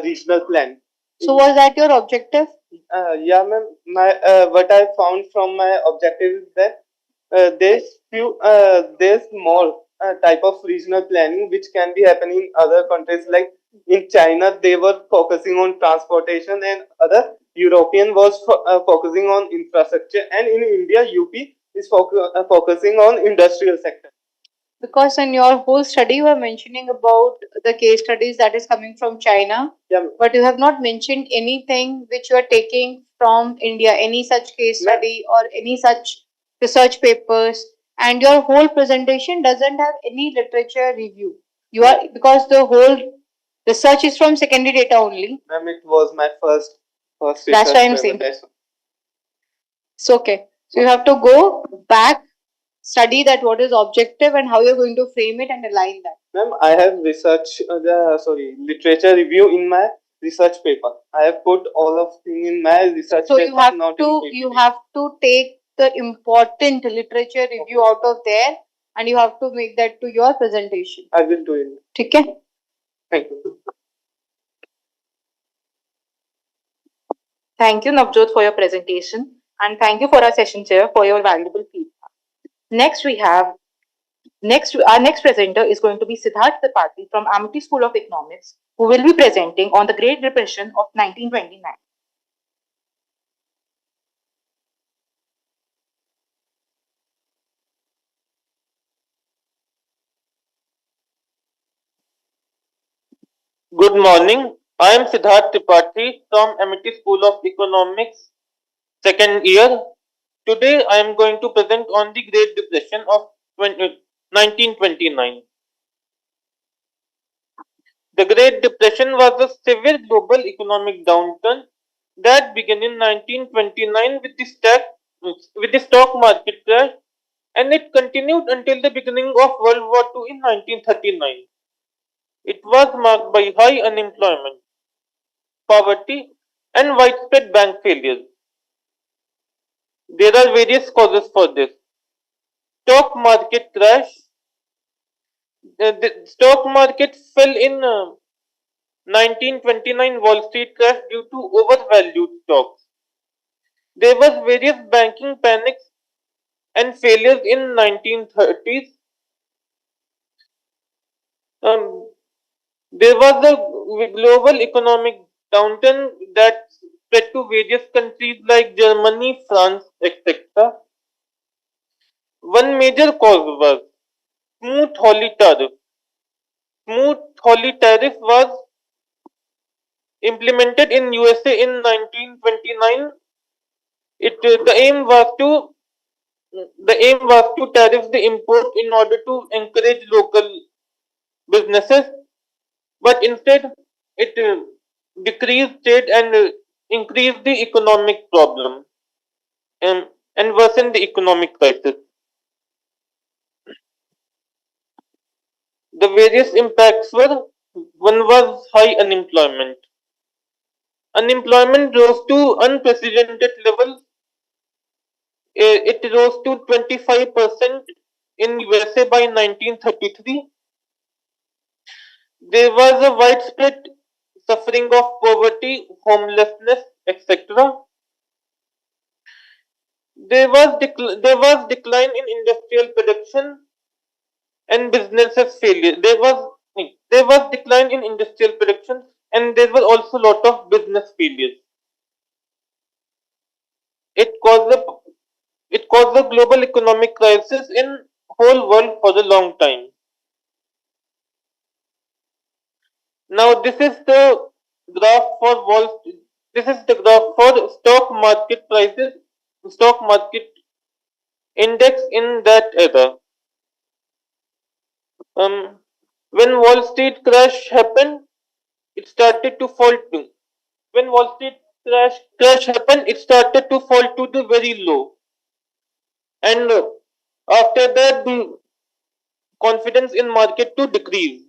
regional plan. So was that your objective? Yeah, ma'am. My what I found from my objective is that there's more type of regional planning which can be happening in other countries. Like in China, they were focusing on transportation, and other European was focusing on infrastructure, and in India, UP is focusing on industrial sector. Because in your whole study you are mentioning about the case studies that is coming from China, Yeah, but you have not mentioned anything which you are taking from India, any such case study or any such research papers, and your whole presentation doesn't have any literature review. You are, because the whole research is from secondary data only. ma'am, it was my first That's research why I'm paper, saying. that's why. It's okay. So you have to go back, study that what is objective and how you're going to frame it and align that. Ma'am, I have literature review in my research paper. I have put all of things in my research So paper. you have to take the important literature review out of there and you have to make that to your presentation. I will do it. ठीक है? Thank you. Thank you, Navjot, for your presentation, and thank you for our session chair for your valuable feedback. Our next presenter is going to be Siddharth Tripathi from Amity School of Economics, who will be presenting on the Great Depression of 1929. Good morning. I am Siddharth Tripathi from MIT School of Economics, second year. Today I am going to present on the Great Depression of 1929. The Great Depression was a severe global economic downturn that began in 1929 with the stock market crash, and it continued until the beginning of World War II in 1939. It was marked by high unemployment, poverty, and widespread bank failures. There are various causes for this. Stock market crash. The stock market fell in 1929 Wall Street crash due to overvalued stocks. There was various banking panics and failures in 1930s. Um, there was a global economic downturn that spread to various countries like Germany, France, etc. One major cause was smooth Hawley tariff. Smooth Hawley tariff was implemented in USA in 1929. It the aim was to tariff the import in order to encourage local businesses, but instead it decreased trade and increased the economic problem and, and worsened the economic crisis. The various impacts were: one was high unemployment. Unemployment rose to unprecedented levels. It rose to 25% in USA by 1933. There was a widespread suffering of poverty, homelessness, etc. There was decline in industrial production and businesses failure. There was decline in industrial production and there were also a lot of business failures. It caused a it caused a global economic crisis in whole world for a long time. Now graph for Wall. This is the graph for stock market prices, stock market index in that era. When Wall Street crash happened, it started to fall to. When Wall Street crash happened, it started to fall to the very low, and after that, the confidence in market to decrease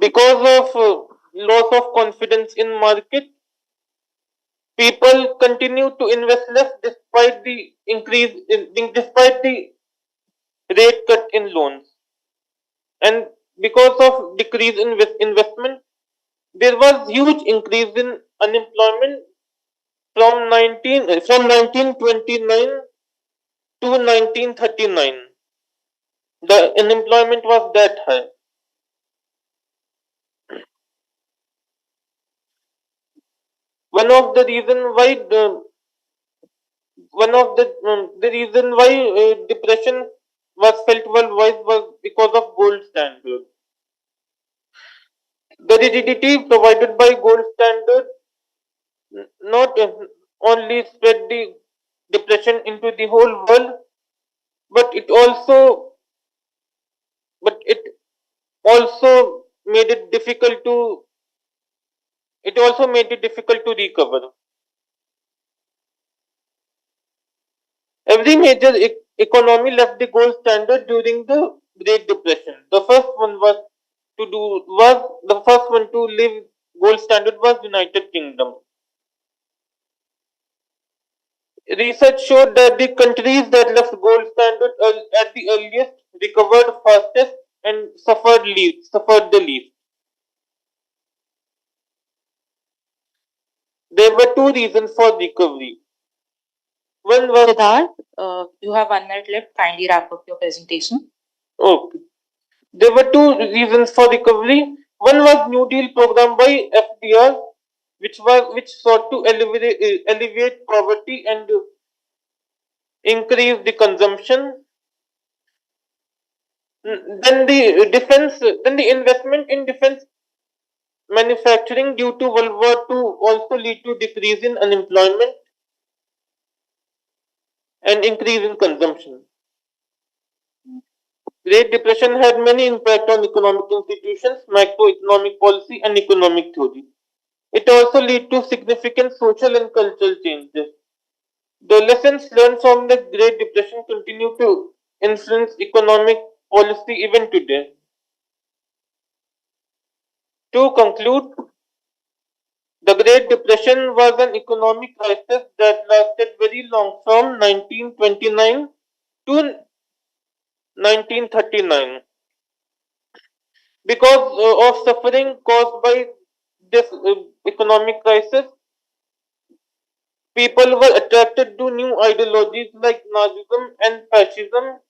because of loss of confidence in market. People continue to invest less despite the rate cut in loans, and because of decrease in investment, there was huge increase in unemployment from 1929 to 1939. The unemployment was that high. One of the reason why the reason why depression was felt worldwide was because of gold standard. The rigidity provided by gold standard not only spread the depression into the whole world, but it also made it difficult to recover. Every major economy left the gold standard during the Great Depression. The first one to leave gold standard was United Kingdom. Research showed that the countries that left gold standard at the earliest recovered fastest and suffered the least. There were two reasons for recovery. One was Siddharth, you have 1 minute left. Kindly wrap up your presentation. okay. There were two reasons for recovery. One was New Deal program by FDR, which sought to alleviate poverty and increase the consumption. Then the investment in defense manufacturing due to World War II also lead to decrease in unemployment and increase in consumption. Great Depression had many impact on economic institutions, macroeconomic policy, and economic theory. It also led to significant social and cultural changes. The lessons learned from the Great Depression continue to influence economic policy even today. To conclude, the Great Depression was an economic crisis that lasted very long from 1929 to 1939. Because of suffering caused by this economic crisis, people were attracted to new ideologies like Nazism and fascism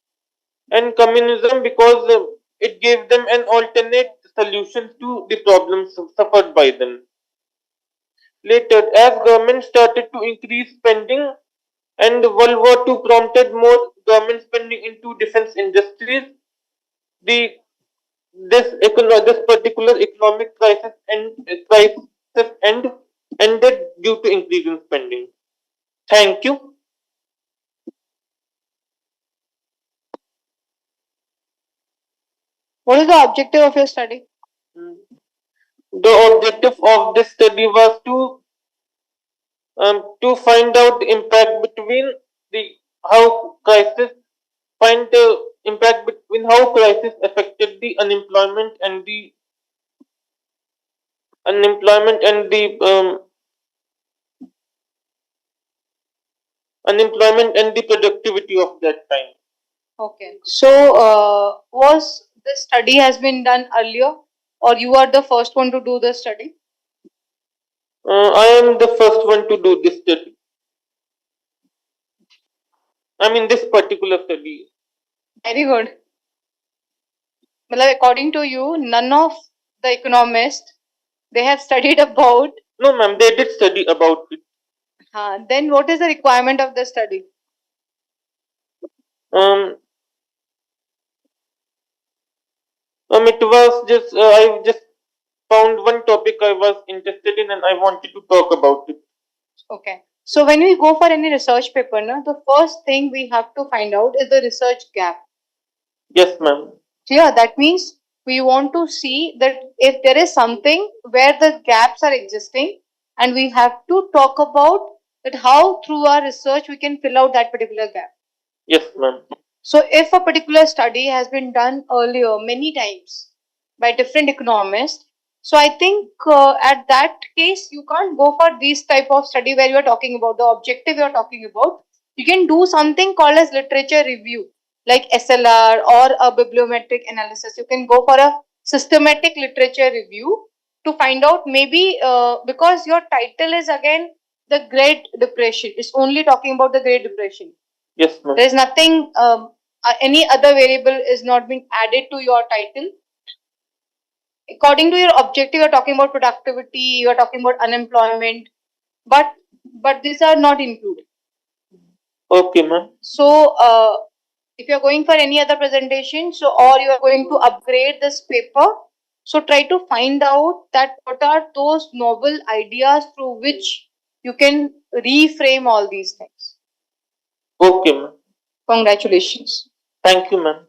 and communism because it gave them an alternate solution to the problems suffered by them. Later, as government started to increase spending and World War II prompted more government spending into defense industries, the this particular economic crisis ended due to increase in spending. Thank you. What is the objective of your study? The objective of this study was to find out the impact between the how crisis find the impact between how crisis affected the unemployment and the productivity of that time. Okay. So, was this study has been done earlier, or you are the first one to do the study? I am the first one to do this study. I mean this particular study. Very good. Well, according to you, none of the economists they have studied about. No, ma'am, they did study about it. Then, what is the requirement of the study? It was just I just found one topic I was interested in and I wanted to talk about it. Okay. So when we go for any research paper, na, the first thing we have to find out is the research gap. Yes, ma'am. Yeah, that means we want to see that if there is something where the gaps are existing, and we have to talk about that how through our research we can fill out that particular gap. Yes, ma'am. So if a particular study has been done earlier many times by different economists, so I think at that case you can't go for this type of study where you are talking about the objective you are talking about. You can do something called as literature review, like SLR or a bibliometric analysis. You can go for a systematic literature review to find out maybe because your title is again the Great Depression. It's only talking about the Great Depression. Yes, ma'am. There is nothing, any other variable is not being added to your title. According to your objective, you are talking about productivity, you are talking about unemployment, but these are not included. Okay, ma'am. So, if you are going for any other presentation, so or you are going to upgrade this paper, so try to find out that what are those novel ideas through which you can reframe all these things. Okay, ma'am. Congratulations. Thank you, ma'am.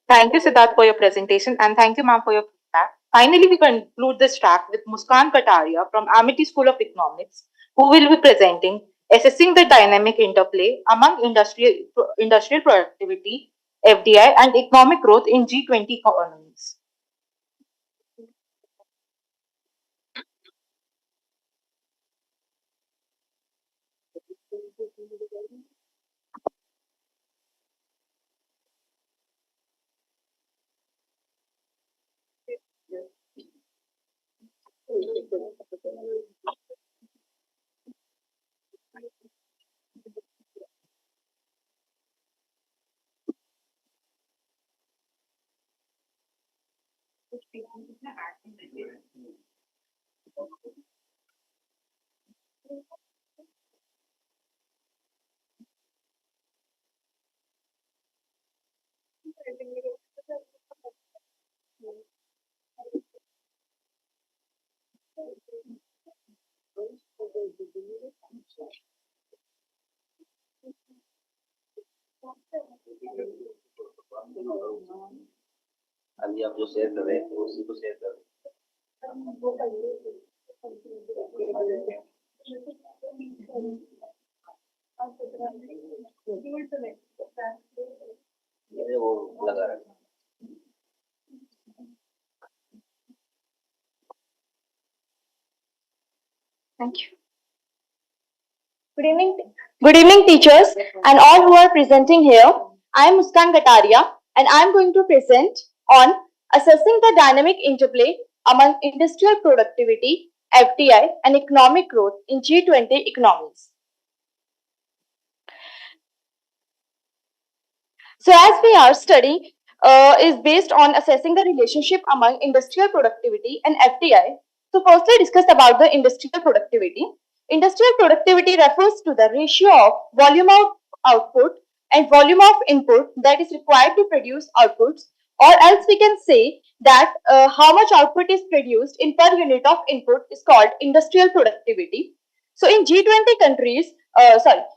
Thank you, Siddharth, for your presentation, and thank you, ma'am, for your feedback. Finally, we conclude this track with Muskan Kataria from Amity School of Economics, who will be presenting assessing the dynamic interplay among industrial productivity, FDI, and economic growth in G20 economies. अभी आप जो share कर रहे थे उसी को share कर ये वो लगा रखा Thank you. Good evening, teachers, and all who are presenting here. I am Muskan Gataria, and I am going to present on assessing the dynamic interplay among industrial productivity, FDI, and economic growth in G20 economies. So, as we are studying is based on assessing the relationship among industrial productivity and FDI. So, firstly, discuss about the industrial productivity. Industrial productivity refers to the ratio of volume of output and volume of input that is required to produce outputs, or else we can say that how much output is produced in per unit of input is called industrial productivity. So, in G20 countries,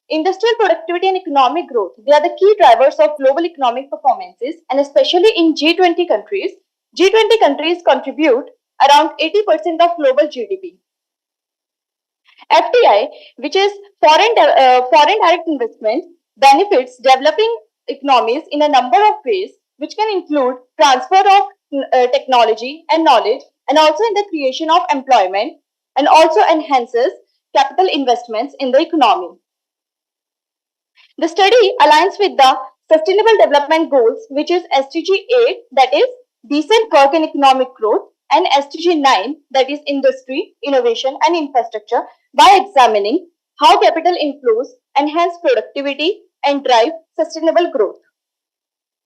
industrial productivity and economic growth, they are the key drivers of global economic performances, and especially in G20 countries. G20 countries contribute around 80% of global GDP. FDI, which is foreign direct investment, benefits developing economies in a number of ways, which can include transfer of technology and knowledge, and also in the creation of employment, and also enhances capital investments in the economy. The study aligns with the Sustainable Development Goals, which is SDG 8, that is decent work and economic growth, and SDG 9, that is industry, innovation, and infrastructure, by examining how capital inflows enhance productivity and drive sustainable growth.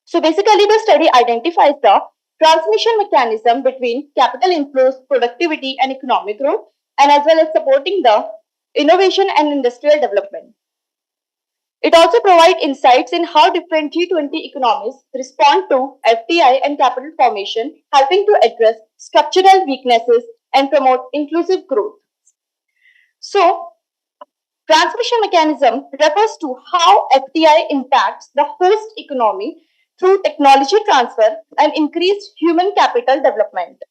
So basically, the study identifies the transmission mechanism between capital inflows, productivity, and economic growth, and as well as supporting the innovation and industrial development. It also provides insights in how different G20 economies respond to FDI and capital formation, helping to address structural weaknesses and promote inclusive growth. So, transmission mechanism refers to how FDI impacts the host economy through technology transfer and increased human capital development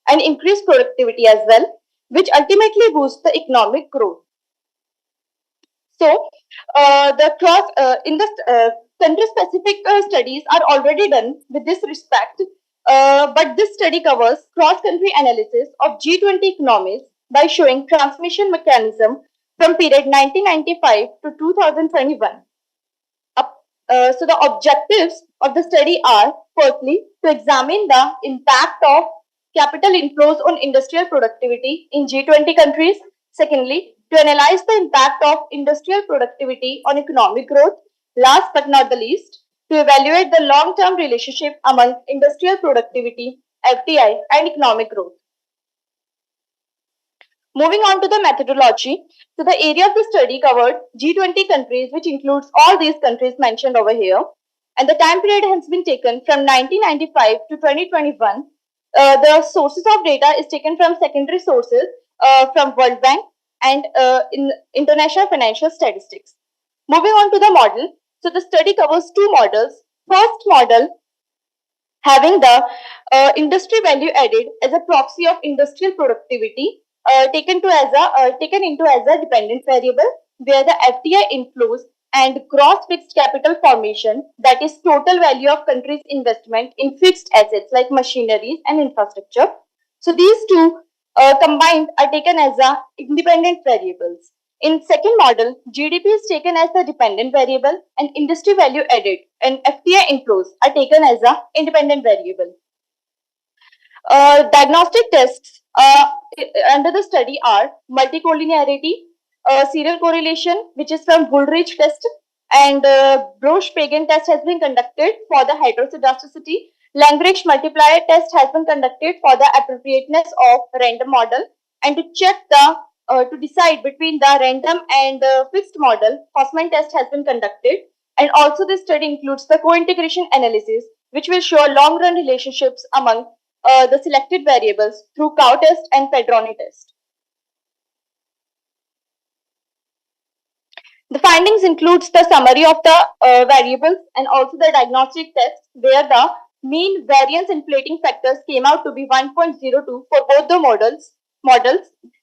and increased productivity as well, which ultimately boosts the economic growth. So, country-specific studies are already done with this respect, but this study covers cross-country analysis of G20 economies by showing transmission mechanism from period 1995 to 2021. So the objectives of the study are, firstly, to examine the impact of capital inflows on industrial productivity in G20 countries. Secondly, to analyze the impact of industrial productivity on economic growth. Last but not the least, to evaluate the long-term relationship among industrial productivity, FDI, and economic growth. Moving on to the methodology. So the area of the study covered G20 countries, which includes all these countries mentioned over here. And the time period has been taken from 1995 to 2021. The sources of data is taken from secondary sources from World Bank and in International Financial Statistics. Moving on to the model. So the study covers two models. First model having the industry value added as a proxy of industrial productivity taken into as a dependent variable, where the FDI inflows and gross fixed capital formation, that is total value of country's investment in fixed assets like machineries and infrastructure. So these two combined are taken as a independent variables. In second model, GDP is taken as the dependent variable and industry value added and FDI inflows are taken as a independent variable. Diagnostic tests under the study are multicollinearity, serial correlation, which is from Woolridge test, and Broch-Pagan test has been conducted for the heteroscedasticity. Lagrange multiplier test has been conducted for the appropriateness of random model, and to check the to decide between the random and fixed model, Hausman test has been conducted, and also this study includes the co-integration analysis, which will show long-run relationships among the selected variables through cow test and Pedroni test. The findings includes the summary of the variables and also the diagnostic tests where the mean variance inflating factors came out to be 1.02 for both the models,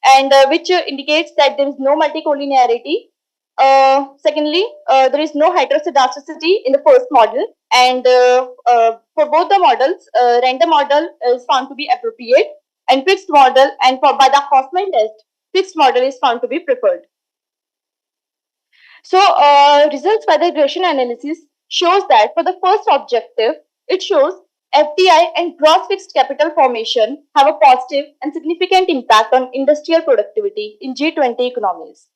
and which indicates that there is no multicollinearity. Secondly, there is no heteroscedasticity in the first model, and for both the models, random model is found to be appropriate, and fixed model, and for by the Hoffman test, fixed model is found to be preferred. So, results by the regression analysis shows that for the first objective, it shows FDI and gross fixed capital formation have a positive and significant impact on industrial productivity in G20 economies.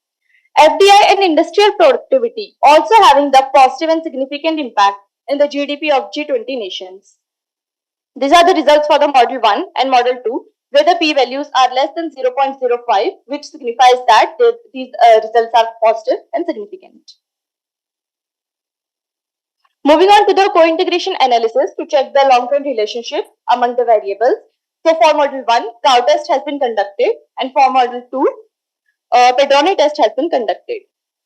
FDI and industrial productivity also having the positive and significant impact in the GDP of G20 nations. These are the results for the Model 1 and Model 2, where the p-values are less than 0.05, which signifies that these results are positive and significant. Moving on to the co-integration analysis to check the long-term relationship among the variables. So for Model 1, cow test has been conducted, and for Model 2, Pedroni test has been conducted.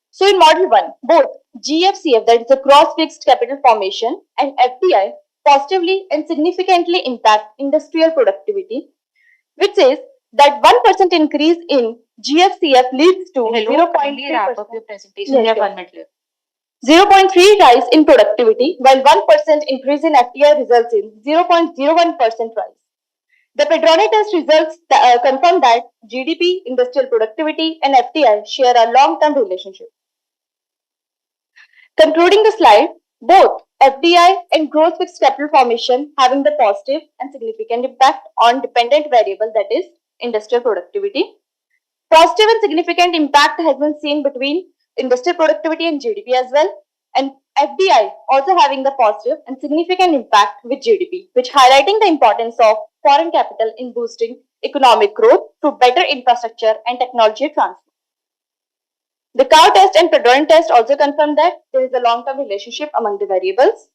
So in Model 1, both GFCF, that is the gross fixed capital formation, and FDI positively and significantly impact industrial productivity, which says that 1% increase in GFCF leads to 0.3%. Wrap up your presentation. You have 1 minute left. 0.3 rise in productivity, while 1% increase in FDI results in 0.01% rise. The Pedroni test results confirm that GDP, industrial productivity, and FDI share a long-term relationship. Concluding the slide, both FDI and gross fixed capital formation having the positive and significant impact on dependent variable, that is industrial productivity. Positive and significant impact has been seen between industrial productivity and GDP as well, and FDI also having the positive and significant impact with GDP, which highlighting the importance of foreign capital in boosting economic growth through better infrastructure and technology transfer. The cow test and Pedroni test also confirm that there is a long-term relationship among the variables.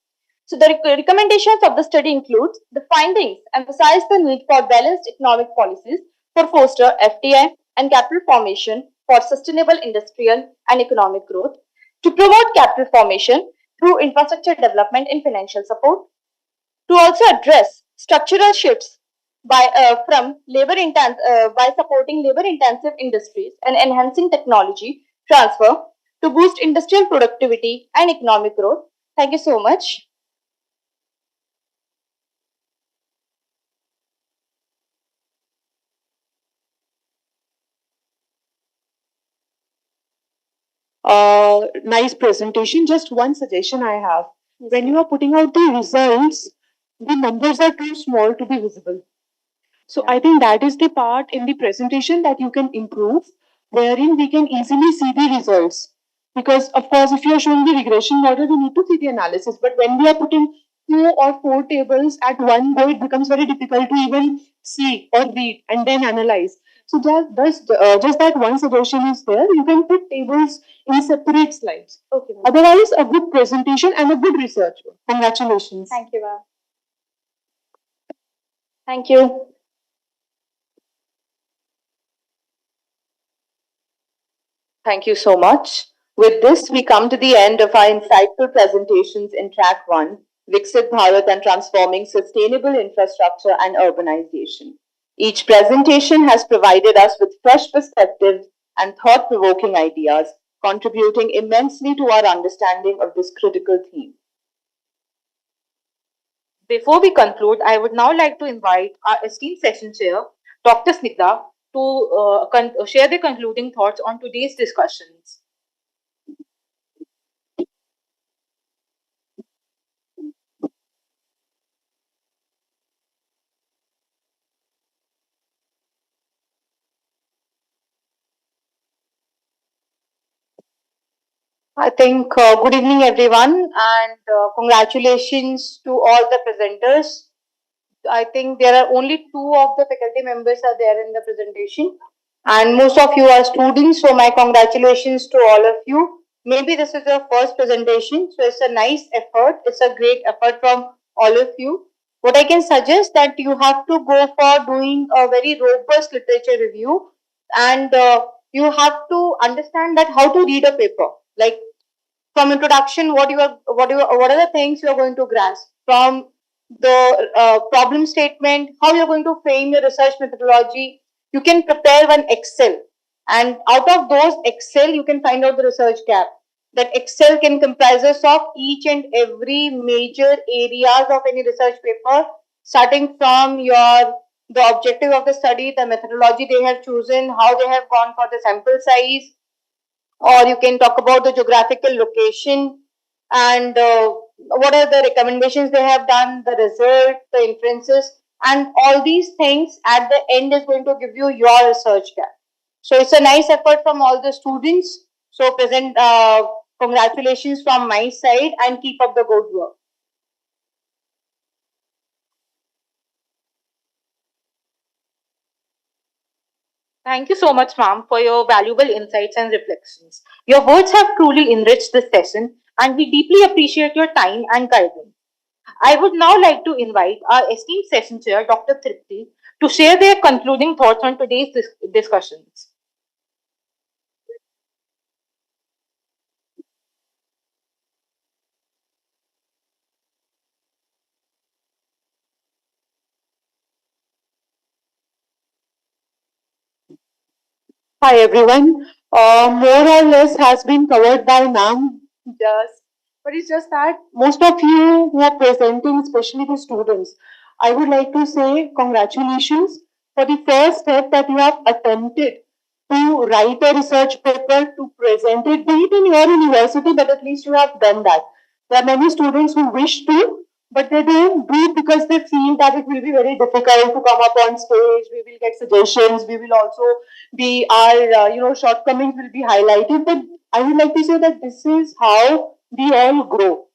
So the recommendations of the study includes the findings emphasize the need for balanced economic policies for foster FDI and capital formation for sustainable industrial and economic growth, to promote capital formation through infrastructure development and financial support, to also address structural shifts by supporting labor-intensive industries and enhancing technology transfer to boost industrial productivity and economic growth. Thank you so much. Nice presentation. Just one suggestion I have. When you are putting out the results, the numbers are too small to be visible. So I think that is the part in the presentation that you can improve, wherein we can easily see the results. Because of course, if you are showing the regression model, we need to see the analysis. But when we are putting 2 or 4 tables at one go, it becomes very difficult to even see or read and then analyze. So just that one suggestion is there. You can put tables in separate slides. Okay. Otherwise, a good presentation and a good research. Congratulations. Thank you, ma'am. Thank you. Thank you so much. With this, we come to the end of our insightful presentations in Track 1, Viksit Bharat and Transforming Sustainable Infrastructure and Urbanization. Each presentation has provided us with fresh perspectives and thought-provoking ideas, contributing immensely to our understanding of this critical theme. Before we conclude, I would now like to invite our esteemed session chair, Dr. Snigdha, to share the concluding thoughts on today's discussions. I think good evening everyone, and congratulations to all the presenters. I think there are only 2 of the faculty members are there in the presentation, and most of you are students, so my congratulations to all of you. Maybe this is your first presentation, so it's a nice effort. It's a great effort from all of you. What I can suggest that you have to go for doing a very robust literature review, and you have to understand that how to read a paper. Like from introduction, what are the things you are going to grasp from the problem statement, how you're going to frame your research methodology. You can prepare one Excel, and out of those Excel, you can find out the research gap. That Excel can comprises of each and every major areas of any research paper, starting from your the objective of the study, the methodology they have chosen, how they have gone for the sample size, or you can talk about the geographical location and what are the recommendations they have done, the result, the inferences, and all these things at the end is going to give you your research gap. So it's a nice effort from all the students. So present congratulations from my side and keep up the good work. Thank you so much, ma'am, for your valuable insights and reflections. Your words have truly enriched this session, and we deeply appreciate your time and guidance. I would now like to invite our esteemed session chair, Dr. Tripti, to share their concluding thoughts on today's discussions. Hi everyone. More or less has been covered by ma'am. Just, but it's just that most of you who are presenting, especially the students, I would like to say congratulations for the first step that you have attempted to write a research paper to present it, be it in your university, but at least you have done that. There are many students who wish to, but they don't do it because they feel that it will be very difficult to come up on stage. We will get suggestions. We will also be our shortcomings will be highlighted. But I would like to say that this is how we all grow.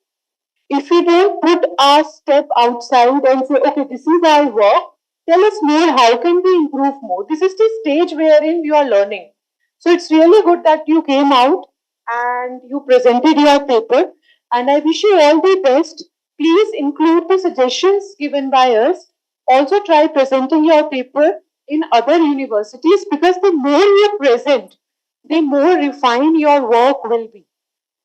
If we don't put our step outside and say, okay, this is our work, tell us more, how can we improve more? This is the stage wherein you are learning. So it's really good that you came out and you presented your paper. And I wish you all the best. Please include the suggestions given by us. Also try presenting your paper in other universities, because the more you present, the more refined your work will be.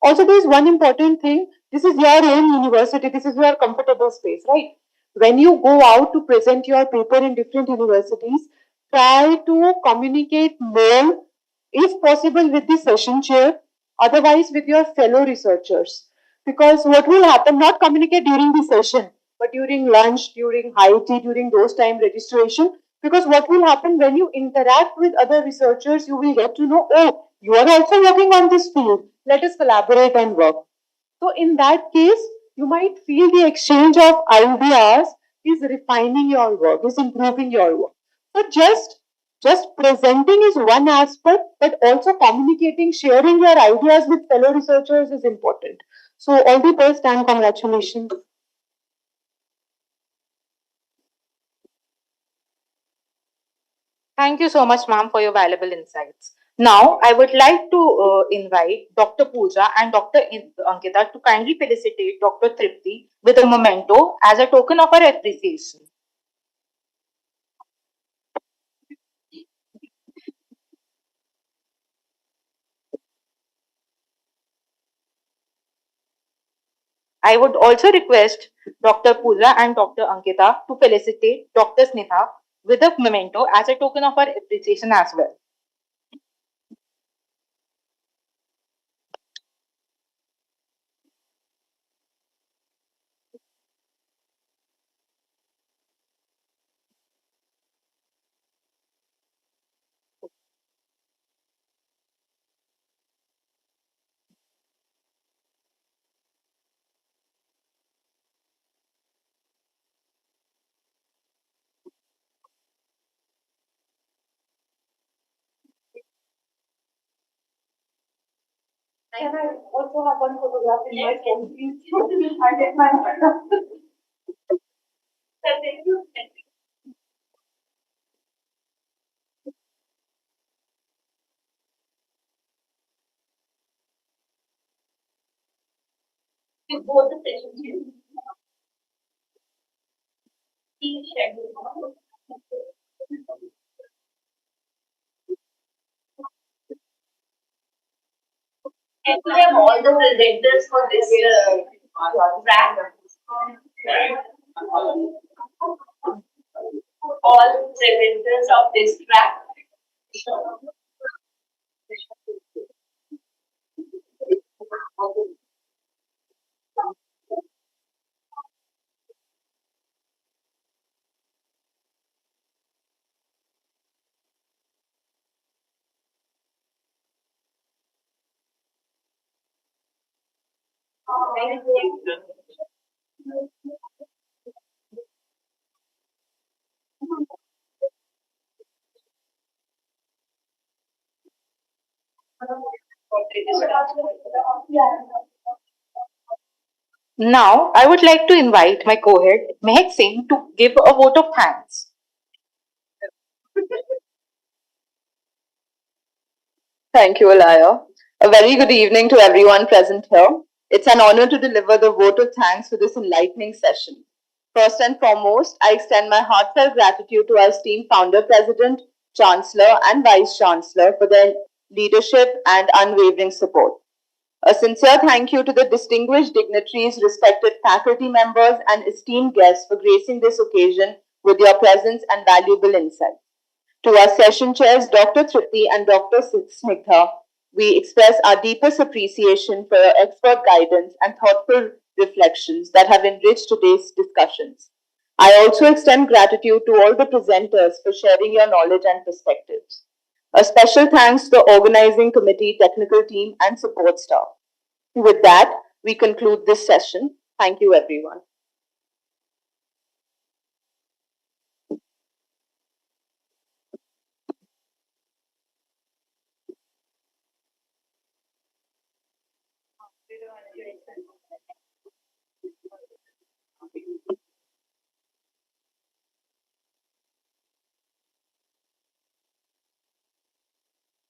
Also, there is one important thing. This is your own university. This is your comfortable space, right? When you go out to present your paper in different universities, try to communicate more, if possible, with the session chair, otherwise with your fellow researchers. Because what will happen, not communicate during the session, but during lunch, during high tea, during those time registration. Because what will happen when you interact with other researchers, you will get to know, oh, you are also working on this field. Let us collaborate and work. So in that case, you might feel the exchange of ideas is refining your work, is improving your work. So just presenting is one aspect, but also communicating, sharing your ideas with fellow researchers is important. So all the best and congratulations. Thank you so much, ma'am, for your valuable insights. Now, I would like to invite Dr. Pooja and Dr. Ankita to kindly felicitate Dr. Tripti with a memento as a token of our appreciation. I would also request Dr. Pooja and Dr. Ankita to felicitate Dr. Snitha with a memento as a token of our appreciation as well. Can I also have one photograph in my phone, please? I get my Thank you. Both the sessions. Please share. Can we have all the presenters for this track? All presenters of this track. Now, I would like to invite my co-head, Mehak Singh, to give a vote of thanks. Thank you, Alaya. A very good evening to everyone present here. It's an honor to deliver the vote of thanks for this enlightening session. First and foremost, I extend my heartfelt gratitude to our esteemed founder, president, chancellor, and vice chancellor for their leadership and unwavering support. A sincere thank you to the distinguished dignitaries, respected faculty members, and esteemed guests for gracing this occasion with your presence and valuable insight. To our session chairs, Dr. Tripti and Dr. Smigtha, we express our deepest appreciation for your expert guidance and thoughtful reflections that have enriched today's discussions. I also extend gratitude to all the presenters for sharing your knowledge and perspectives. A special thanks to the organizing committee, technical team, and support staff. With that, we conclude this session. Thank you, everyone.